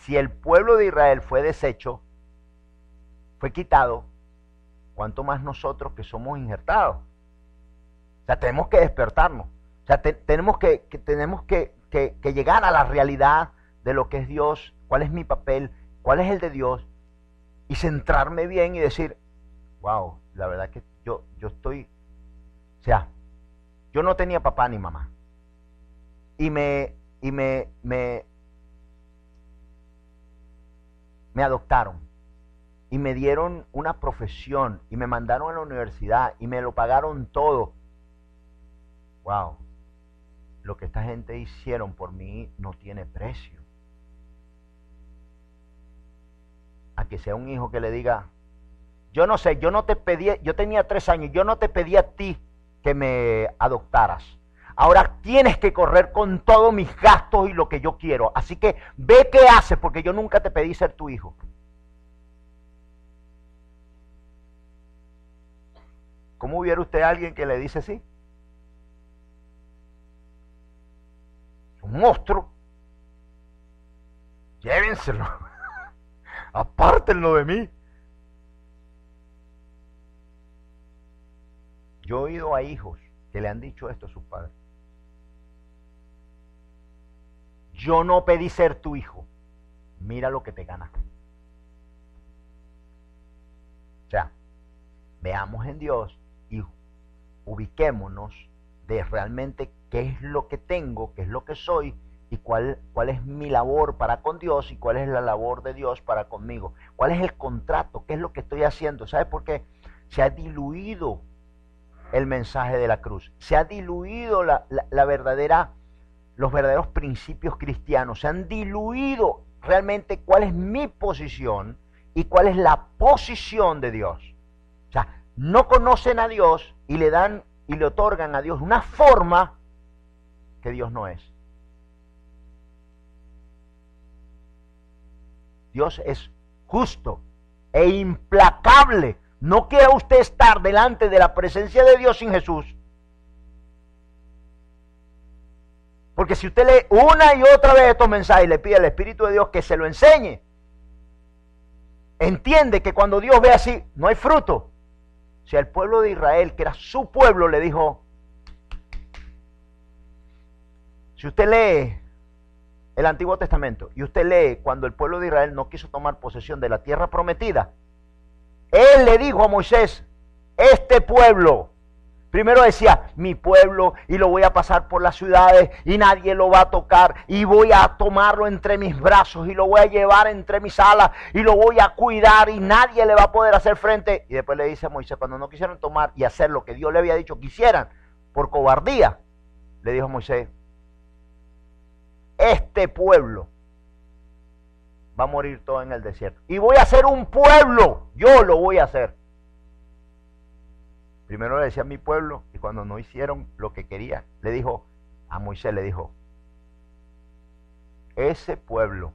el pueblo de Israel fue deshecho, fue quitado, ¿cuánto más nosotros que somos injertados? O sea, tenemos que despertarnos. O sea, tenemos que llegar a la realidad de lo que es Dios, cuál es mi papel, cuál es el de Dios, y centrarme bien y decir, wow, la verdad que yo estoy, o sea, yo no tenía papá ni mamá. Y me adoptaron. Y me dieron una profesión. Y me mandaron a la universidad. Y me lo pagaron todo. Wow. Lo que esta gente hicieron por mí no tiene precio. A que sea un hijo que le diga, yo no sé, yo no te pedí, yo tenía 3 años, yo no te pedí a ti que me adoptaras. Ahora tienes que correr con todos mis gastos y lo que yo quiero. Así que ve qué haces, porque yo nunca te pedí ser tu hijo. ¿Cómo hubiera usted a alguien que le dice así? Es un monstruo. Llévenselo. Apártenlo de mí. Yo he oído a hijos que le han dicho esto a sus padres. Yo no pedí ser tu hijo. Mira lo que te ganas. O sea, veamos en Dios y ubiquémonos de realmente qué es lo que tengo, qué es lo que soy y cuál es mi labor para con Dios y cuál es la labor de Dios para conmigo. ¿Cuál es el contrato? ¿Qué es lo que estoy haciendo? ¿Sabes por qué? Se ha diluido el mensaje de la cruz. Se ha diluido los verdaderos principios cristianos. Se han diluido realmente cuál es mi posición y cuál es la posición de Dios. O sea, no conocen a Dios y le dan y le otorgan a Dios una forma que Dios no es. Dios es justo e implacable. No quiera usted estar delante de la presencia de Dios sin Jesús. Porque si usted lee una y otra vez estos mensajes y le pide al Espíritu de Dios que se lo enseñe, entiende que cuando Dios ve así, no hay fruto. Si al pueblo de Israel, que era su pueblo, le dijo, si usted lee el Antiguo Testamento y usted lee cuando el pueblo de Israel no quiso tomar posesión de la tierra prometida, Él le dijo a Moisés, este pueblo, primero decía, mi pueblo, y lo voy a pasar por las ciudades y nadie lo va a tocar, y voy a tomarlo entre mis brazos y lo voy a llevar entre mis alas y lo voy a cuidar y nadie le va a poder hacer frente. Y después le dice a Moisés, cuando no quisieron tomar y hacer lo que Dios le había dicho que hicieran por cobardía, le dijo a Moisés, este pueblo va a morir todo en el desierto. Y voy a hacer un pueblo, yo lo voy a hacer. Primero le decía a mi pueblo, y cuando no hicieron lo que quería, le dijo a Moisés, le dijo, ese pueblo,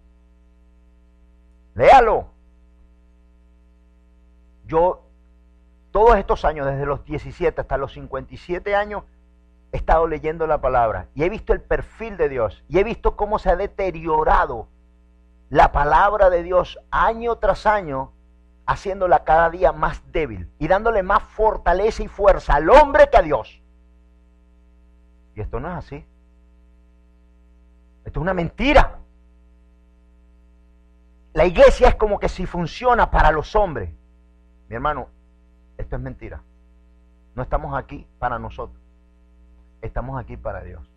léalo. Yo, todos estos años, desde los 17 hasta los 57 años, he estado leyendo la palabra, y he visto el perfil de Dios, y he visto cómo se ha deteriorado la palabra de Dios año tras año, haciéndola cada día más débil y dándole más fortaleza y fuerza al hombre que a Dios. Y esto no es así. Esto es una mentira. La iglesia es como que si funciona para los hombres. Mi hermano, esto es mentira. No estamos aquí para nosotros. Estamos aquí para Dios.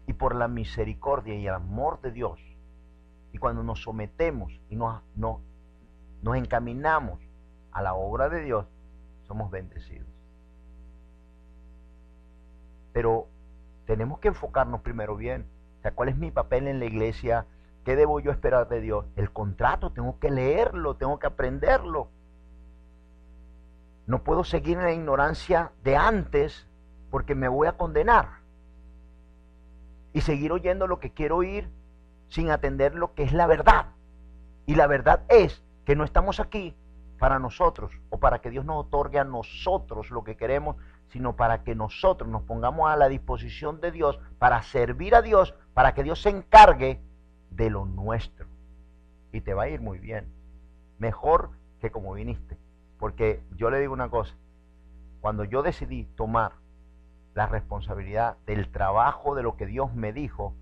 Y por la misericordia y el amor de Dios, y cuando nos sometemos y nos encaminamos a la obra de Dios, somos bendecidos. Pero tenemos que enfocarnos primero bien. O sea, ¿cuál es mi papel en la iglesia? ¿Qué debo yo esperar de Dios? El contrato, tengo que leerlo, tengo que aprenderlo. No puedo seguir en la ignorancia de antes porque me voy a condenar. Y seguir oyendo lo que quiero oír sin atender lo que es la verdad. Y la verdad es que no estamos aquí para nosotros o para que Dios nos otorgue a nosotros lo que queremos, sino para que nosotros nos pongamos a la disposición de Dios para servir a Dios, para que Dios se encargue de lo nuestro. Y te va a ir muy bien, mejor que como viniste. Porque yo le digo una cosa, cuando yo decidí tomar la responsabilidad del trabajo de lo que Dios me dijo,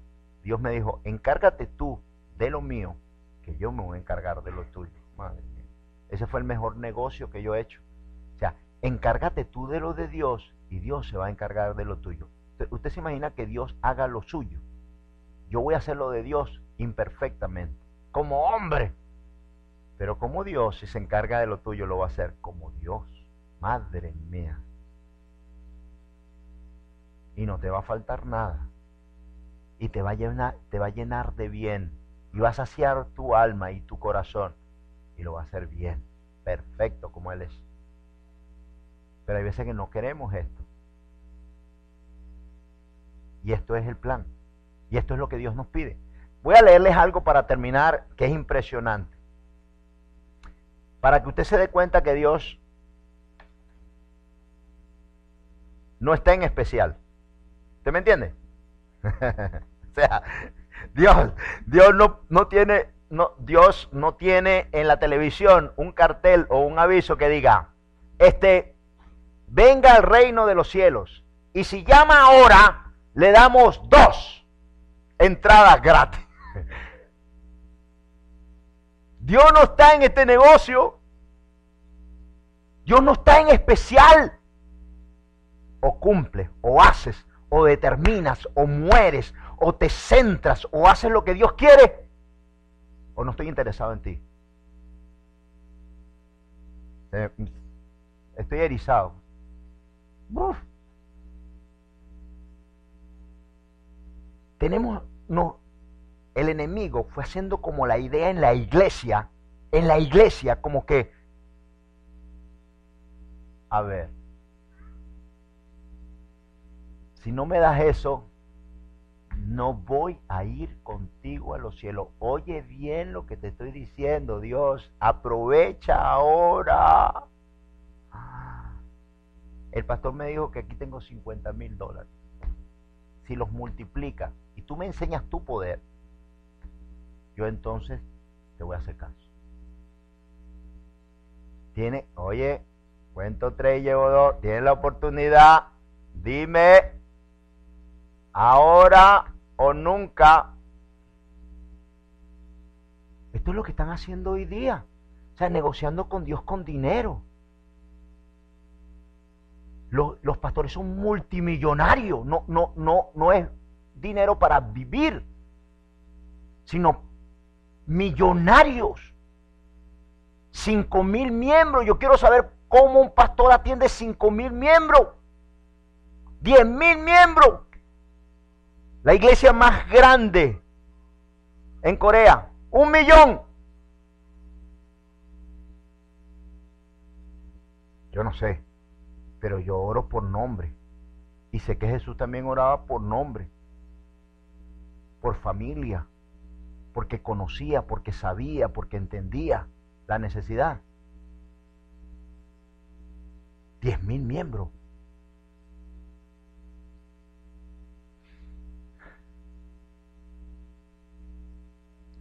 encárgate tú de lo mío, que yo me voy a encargar de lo tuyo. Madre mía, ese fue el mejor negocio que yo he hecho. O sea, encárgate tú de lo de Dios y Dios se va a encargar de lo tuyo. Usted se imagina que Dios haga lo suyo. Yo voy a hacer lo de Dios imperfectamente, como hombre. Pero como Dios, si se encarga de lo tuyo, lo va a hacer como Dios. Madre mía. Y no te va a faltar nada. Y te va a llenar de bien. Y va a saciar tu alma y tu corazón. Y lo va a hacer bien. Perfecto como Él es. Pero hay veces que no queremos esto. Y esto es el plan. Y esto es lo que Dios nos pide. Voy a leerles algo para terminar que es impresionante. Para que usted se dé cuenta que Dios no está en especial. ¿Usted me entiende? O sea, Dios no tiene en la televisión un cartel o un aviso que diga, venga al reino de los cielos. Y si llama ahora, le damos 2 entradas gratis. Dios no está en este negocio. Dios no está en especial. O cumples, o haces, o determinas, o mueres, o te centras, o haces lo que Dios quiere, o no estoy interesado en ti. Estoy erizado. Uf. El enemigo fue haciendo como la idea en la iglesia, como que, a ver, si no me das eso, no voy a ir contigo a los cielos. Oye bien lo que te estoy diciendo, Dios. Aprovecha ahora. El pastor me dijo que aquí tengo $50,000. Si los multiplica y tú me enseñas tu poder, yo entonces te voy a hacer caso. Oye, cuento 3, llevo 2. Tienes la oportunidad. Dime, ahora o nunca. Esto es lo que están haciendo hoy día. O sea, negociando con Dios con dinero. Los pastores son multimillonarios. No es dinero para vivir, sino millonarios. 5,000 miembros. Yo quiero saber cómo un pastor atiende 5,000 miembros. 10,000 miembros. La iglesia más grande en Corea, 1,000,000. Yo no sé, pero yo oro por nombre. Y sé que Jesús también oraba por nombre, por familia, porque conocía, porque sabía, porque entendía la necesidad. 10,000 miembros.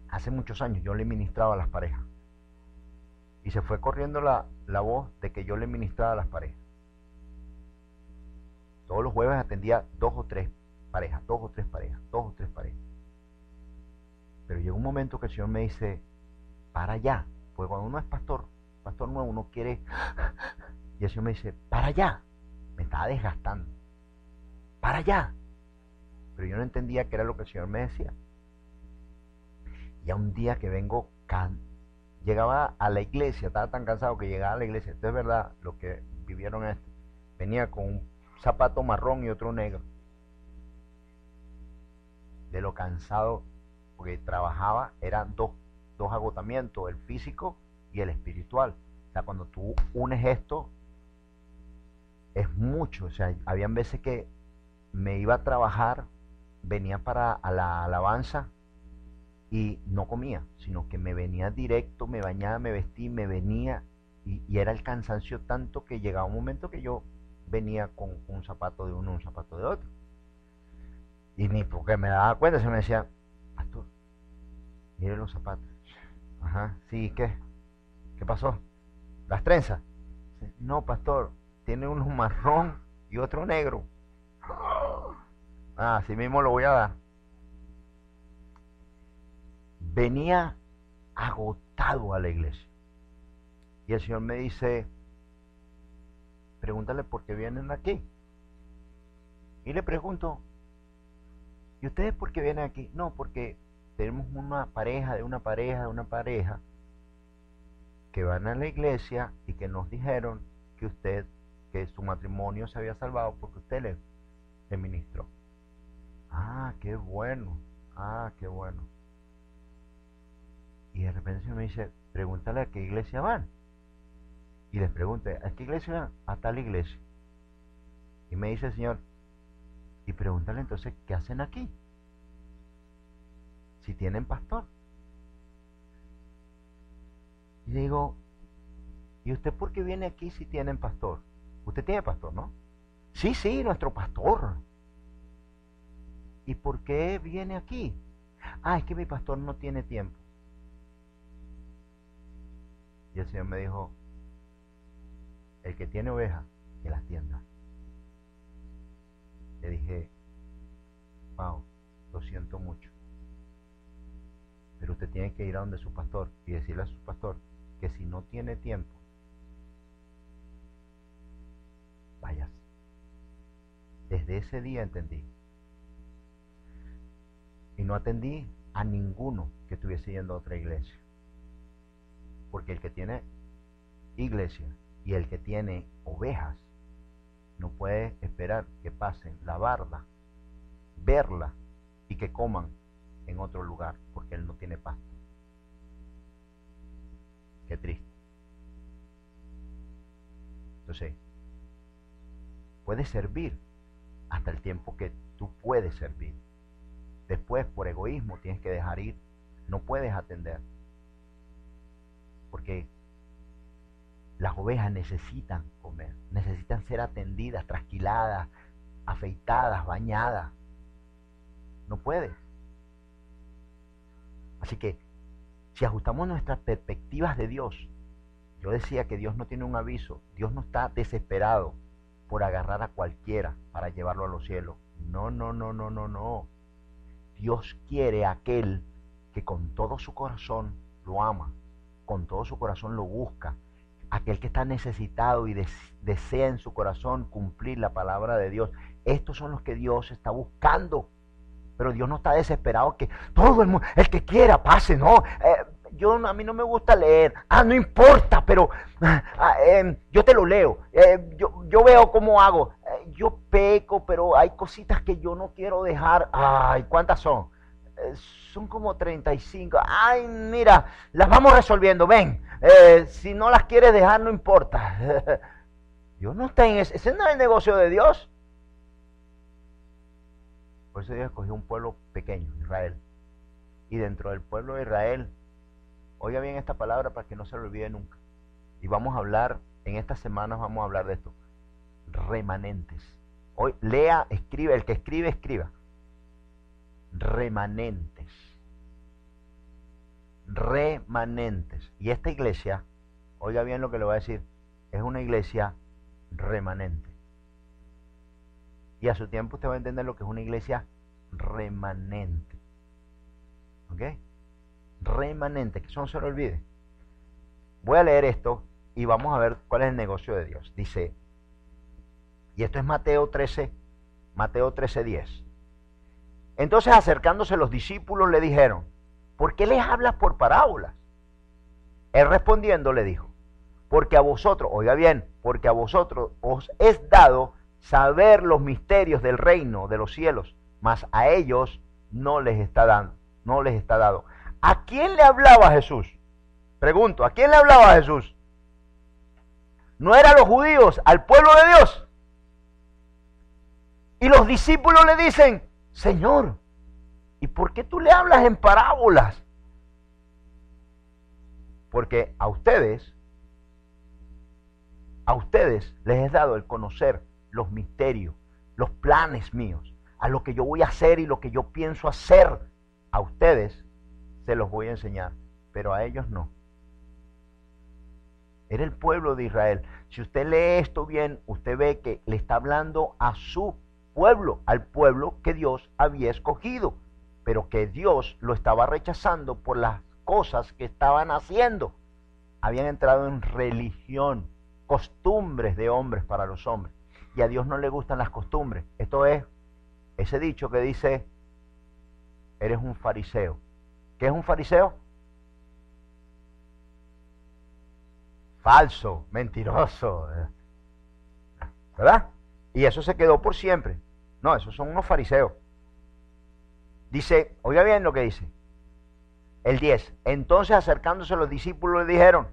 Hace muchos años yo le ministraba a las parejas. Y se fue corriendo la voz de que yo le ministraba a las parejas. Todos los jueves atendía 2 o 3 parejas, 2 o 3 parejas, 2 o 3 parejas. Pero llegó un momento que el Señor me dice, para allá. Pues cuando uno es pastor nuevo, uno quiere... Y el Señor me dice, para allá. Me estaba desgastando. Para allá. Pero yo no entendía qué era lo que el Señor me decía. Y a un día que vengo, llegaba a la iglesia, estaba tan cansado que llegaba a la iglesia. Esto es verdad, lo que vivieron esto. Venía con un zapato marrón y otro negro. De lo cansado, porque trabajaba, eran dos agotamientos, el físico y el espiritual. O sea, cuando tú unes esto, es mucho. O sea, habían veces que me iba a trabajar, venía para a la alabanza y no comía, sino que me venía directo, me bañaba, me vestí, me venía y era el cansancio tanto que llegaba un momento que yo venía con un zapato de uno, un zapato de otro. Y ni porque me daba cuenta, se me decía, pastor, mire los zapatos. Ajá, sí, ¿qué pasó? ¿Las trenzas? No, pastor, tiene uno marrón y otro negro. Ah, así mismo lo voy a dar. Venía agotado a la iglesia. Y el Señor me dice, pregúntale por qué vienen aquí. Y le pregunto, ¿y ustedes por qué vienen aquí? No, porque tenemos una pareja de una pareja de una pareja que van a la iglesia y que nos dijeron que su matrimonio se había salvado porque usted le ministró. Ah, qué bueno. Ah, qué bueno. Y de repente se me dice, pregúntale a qué iglesia van. Y les pregunté, ¿a qué iglesia van? A tal iglesia. Y me dice el Señor, y pregúntale entonces, ¿qué hacen aquí? Si tienen pastor. Y le digo, ¿y usted por qué viene aquí si tienen pastor? Usted tiene pastor, ¿no? Sí, sí, nuestro pastor. ¿Y por qué viene aquí? Ah, es que mi pastor no tiene tiempo. Y el Señor me dijo, el que tiene ovejas, que las tienda. Le dije, wow, lo siento mucho. Pero usted tiene que ir a donde su pastor y decirle a su pastor que si no tiene tiempo, váyase. Desde ese día entendí. Y no atendí a ninguno que estuviese yendo a otra iglesia. Porque el que tiene iglesia y el que tiene ovejas no puede esperar que pasen la barda, verla y que coman en otro lugar porque él no tiene pasto. Qué triste. Entonces, puedes servir hasta el tiempo que tú puedes servir. Después, por egoísmo, tienes que dejar ir. No puedes atender. Porque las ovejas necesitan comer, necesitan ser atendidas, trasquiladas, afeitadas, bañadas. No puedes. Así que, si ajustamos nuestras perspectivas de Dios, yo decía que Dios no tiene un aviso, Dios no está desesperado por agarrar a cualquiera para llevarlo a los cielos. No, no, no, no, no, no. Dios quiere a aquel que con todo su corazón lo ama, con todo su corazón lo busca, aquel que está necesitado y desea en su corazón cumplir la palabra de Dios. Estos son los que Dios está buscando. Pero Dios no está desesperado que todo el que quiera pase, no. A mí no me gusta leer. No importa, pero yo te lo leo. Yo veo cómo hago. Yo peco, pero hay cositas que yo no quiero dejar. Ay, ¿cuántas son? Son como 35. Ay, mira, las vamos resolviendo. Ven, si no las quieres dejar, no importa. Dios no está en ese no es el negocio de Dios. Por eso Dios escogió un pueblo pequeño, Israel. Y dentro del pueblo de Israel, oiga bien esta palabra para que no se lo olvide nunca. Y vamos a hablar, en estas semanas vamos a hablar de esto. Remanentes. Hoy lea, escribe, el que escribe, escriba. Remanentes. Remanentes. Y esta iglesia, oiga bien lo que le voy a decir, es una iglesia remanente. Y a su tiempo usted va a entender lo que es una iglesia remanente. ¿Ok? Remanente, que eso no se lo olvide. Voy a leer esto y vamos a ver cuál es el negocio de Dios. Dice, y esto es Mateo 13:10. Entonces, acercándose los discípulos le dijeron, ¿por qué les hablas por parábolas? Él respondiendo le dijo, porque a vosotros, oiga bien, porque a vosotros os es dado saber los misterios del reino de los cielos, mas a ellos no les está dado. ¿A quién le hablaba Jesús? Pregunto, ¿a quién le hablaba Jesús? ¿No eran los judíos, al pueblo de Dios? Y los discípulos le dicen, Señor, ¿y por qué tú le hablas en parábolas? Porque a ustedes les he dado el conocer los misterios, los planes míos, a lo que yo voy a hacer y lo que yo pienso hacer. A ustedes se los voy a enseñar, pero a ellos no. Era el pueblo de Israel. Si usted lee esto bien, usted ve que le está hablando a su pueblo, al pueblo que Dios había escogido, pero que Dios lo estaba rechazando por las cosas que estaban haciendo. Habían entrado en religión, costumbres de hombres para los hombres. Y a Dios no le gustan las costumbres. Esto es ese dicho que dice, eres un fariseo. ¿Qué es un fariseo? Falso, mentiroso, ¿verdad? Y eso se quedó por siempre. No, esos son unos fariseos. Dice, oiga bien lo que dice. El 10. Entonces acercándose los discípulos le dijeron,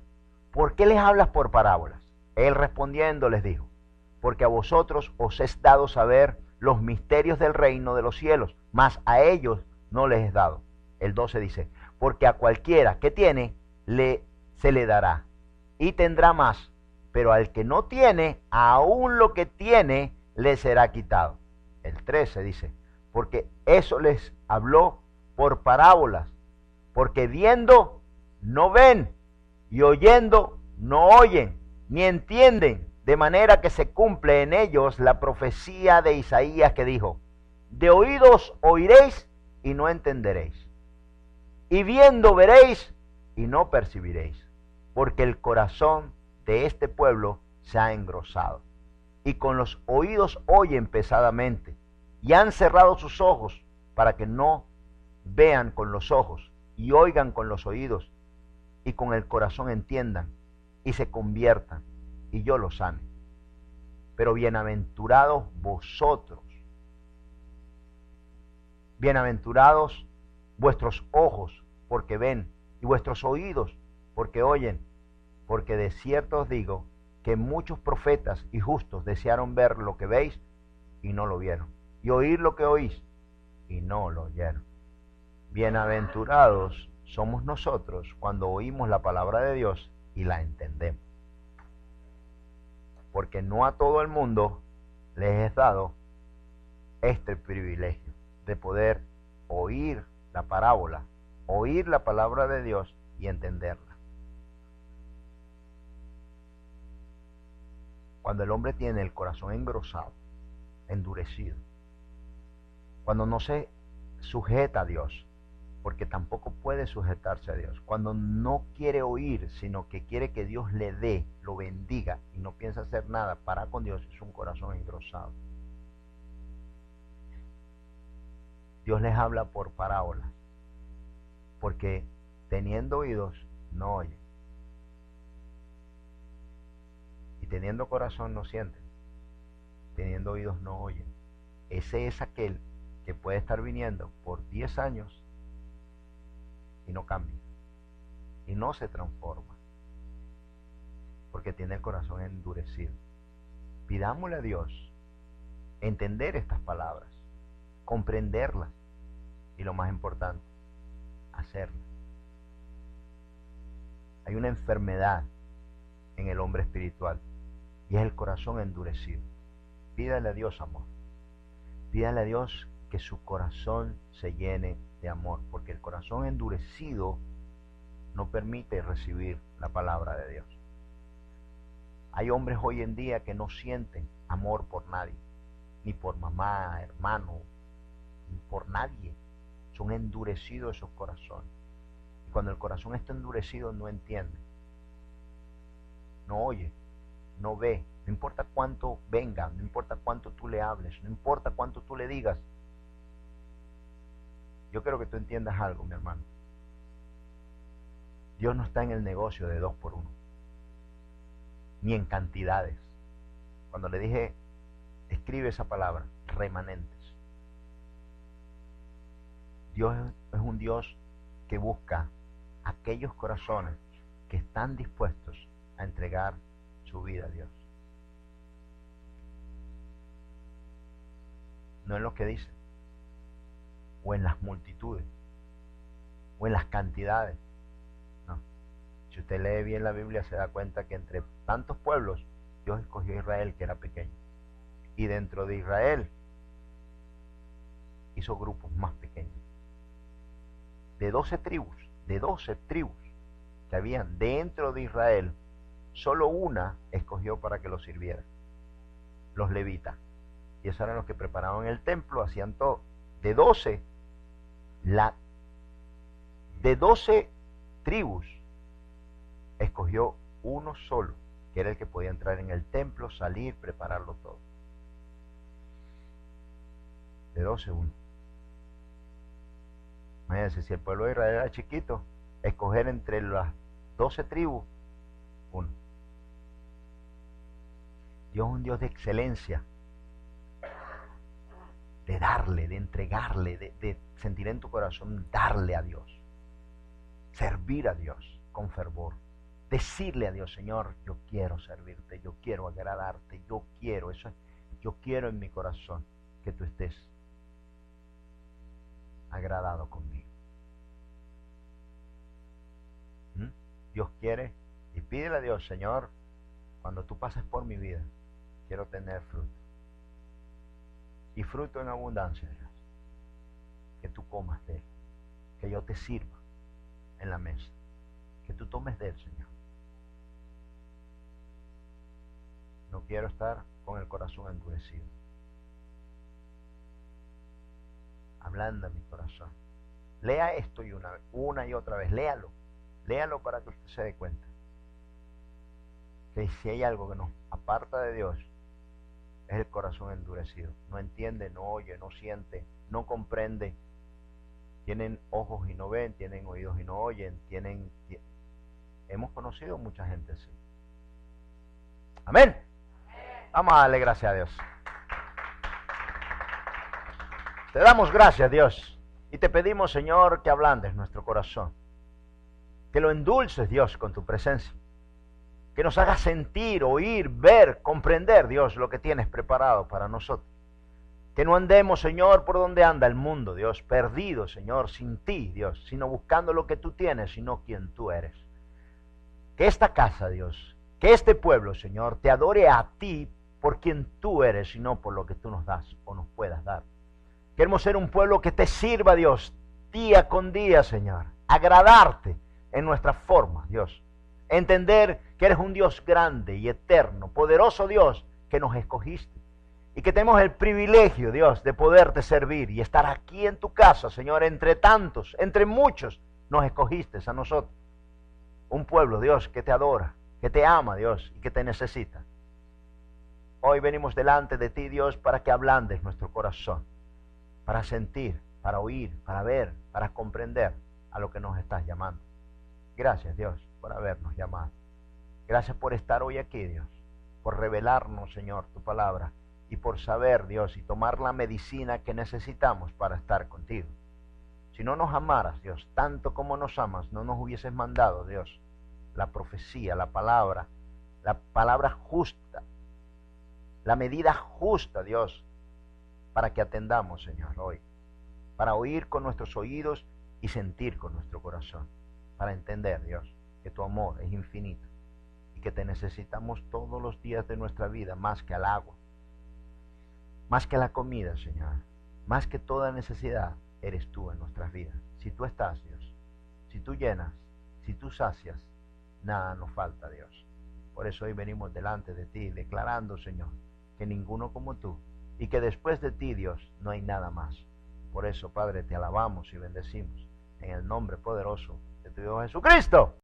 ¿por qué les hablas por parábolas? Él respondiendo les dijo, porque a vosotros os es dado saber los misterios del reino de los cielos, mas a ellos no les es dado. El 12 dice, porque a cualquiera que tiene, se le dará, y tendrá más, pero al que no tiene, aún lo que tiene, le será quitado. El 13 dice, porque eso les habló por parábolas, porque viendo no ven, y oyendo no oyen, ni entienden, de manera que se cumple en ellos la profecía de Isaías que dijo, de oídos oiréis y no entenderéis, y viendo veréis y no percibiréis, porque el corazón de este pueblo se ha engrosado, y con los oídos oyen pesadamente, y han cerrado sus ojos para que no vean con los ojos, y oigan con los oídos, y con el corazón entiendan, y se conviertan, y yo los sane. Pero bienaventurados vosotros, bienaventurados vuestros ojos, porque ven, y vuestros oídos, porque oyen, porque de cierto os digo, que muchos profetas y justos desearon ver lo que veis, y no lo vieron, y oír lo que oís, y no lo oyeron. Bienaventurados somos nosotros cuando oímos la palabra de Dios y la entendemos. Porque no a todo el mundo les es dado este privilegio de poder oír la parábola, oír la palabra de Dios y entenderla. Cuando el hombre tiene el corazón engrosado, endurecido, cuando no se sujeta a Dios, porque tampoco puede sujetarse a Dios, cuando no quiere oír, sino que quiere que Dios le dé, lo bendiga y no piensa hacer nada para con Dios, es un corazón engrosado. Dios les habla por parábolas, porque teniendo oídos no oyen, y teniendo corazón no sienten, teniendo oídos no oyen. Ese es aquel que puede estar viniendo por 10 años y no cambia, y no se transforma, porque tiene el corazón endurecido. Pidámosle a Dios entender estas palabras, comprenderlas, y lo más importante, hacerlas. Hay una enfermedad en el hombre espiritual, y es el corazón endurecido. Pídale a Dios amor. Pídale a Dios que su corazón se llene de amor, porque el corazón endurecido no permite recibir la palabra de Dios. Hay hombres hoy en día que no sienten amor por nadie, ni por mamá, hermano, ni por nadie. Son endurecidos esos corazones. Y cuando el corazón está endurecido no entiende, no oye, no ve. No importa cuánto venga, no importa cuánto tú le hables, no importa cuánto tú le digas. Yo quiero que tú entiendas algo, mi hermano. Dios no está en el negocio de 2 por 1, ni en cantidades. Cuando le dije, escribe esa palabra, remanentes. Dios es un Dios que busca aquellos corazones que están dispuestos a entregar su vida a Dios. No en lo que dice, o en las multitudes, o en las cantidades. No. Si usted lee bien la Biblia se da cuenta que entre tantos pueblos Dios escogió a Israel, que era pequeño, y dentro de Israel hizo grupos más pequeños. De 12 tribus que habían dentro de Israel, solo una escogió para que lo sirviera, los levitas. Y esos eran los que preparaban el templo, hacían todo. De 12 tribus, escogió uno solo, que era el que podía entrar en el templo, salir, prepararlo todo. De 12, uno. Imagínense, si el pueblo de Israel era chiquito, escoger entre las 12 tribus, uno. Dios es un Dios de excelencia, de darle, de entregarle, de sentir en tu corazón, darle a Dios, servir a Dios con fervor, decirle a Dios, Señor, yo quiero servirte, yo quiero agradarte, yo quiero, yo quiero en mi corazón que tú estés agradado conmigo. Dios quiere, y pídele a Dios, Señor, cuando tú pases por mi vida, quiero tener fruto. Y fruto en abundancia, Dios. Que tú comas de él. Que yo te sirva en la mesa. Que tú tomes de él, Señor. No quiero estar con el corazón endurecido. Ablanda mi corazón. Lea esto y una y otra vez. Léalo. Léalo para que usted se dé cuenta. Que si hay algo que nos aparta de Dios, es el corazón endurecido. No entiende, no oye, no siente, no comprende. Tienen ojos y no ven, tienen oídos y no oyen, hemos conocido mucha gente así. Amén. Vamos a darle gracias a Dios. Te damos gracias, Dios, y te pedimos, Señor, que ablandes nuestro corazón, que lo endulces, Dios, con tu presencia, que nos hagas sentir, oír, ver, comprender, Dios, lo que tienes preparado para nosotros, Que no andemos, Señor, por donde anda el mundo, Dios, perdido, Señor, sin ti, Dios, sino buscando lo que tú tienes, sino quien tú eres. Que esta casa, Dios, que este pueblo, Señor, te adore a ti por quien tú eres y no por lo que tú nos das o nos puedas dar. Queremos ser un pueblo que te sirva, Dios, día con día, Señor. Agradarte en nuestra forma, Dios. Entender que eres un Dios grande y eterno, poderoso Dios, que nos escogiste. Y que tenemos el privilegio, Dios, de poderte servir y estar aquí en tu casa, Señor, entre tantos, entre muchos, nos escogiste a nosotros. Un pueblo, Dios, que te adora, que te ama, Dios, y que te necesita. Hoy venimos delante de ti, Dios, para que ablandes nuestro corazón, para sentir, para oír, para ver, para comprender a lo que nos estás llamando. Gracias, Dios, por habernos llamado. Gracias por estar hoy aquí, Dios, por revelarnos, Señor, tu palabra y por saber, Dios, y tomar la medicina que necesitamos para estar contigo. Si no nos amaras, Dios, tanto como nos amas, no nos hubieses mandado, Dios, la profecía, la palabra justa, la medida justa, Dios, para que atendamos, Señor, hoy. Para oír con nuestros oídos y sentir con nuestro corazón. Para entender, Dios, que tu amor es infinito y que te necesitamos todos los días de nuestra vida, más que al agua, más que la comida, Señor, más que toda necesidad, eres tú en nuestras vidas. Si tú estás, Dios, si tú llenas, si tú sacias, nada nos falta, Dios. Por eso hoy venimos delante de ti, declarando, Señor, que ninguno como tú, y que después de ti, Dios, no hay nada más. Por eso, Padre, te alabamos y bendecimos en el nombre poderoso de tu Hijo Jesucristo.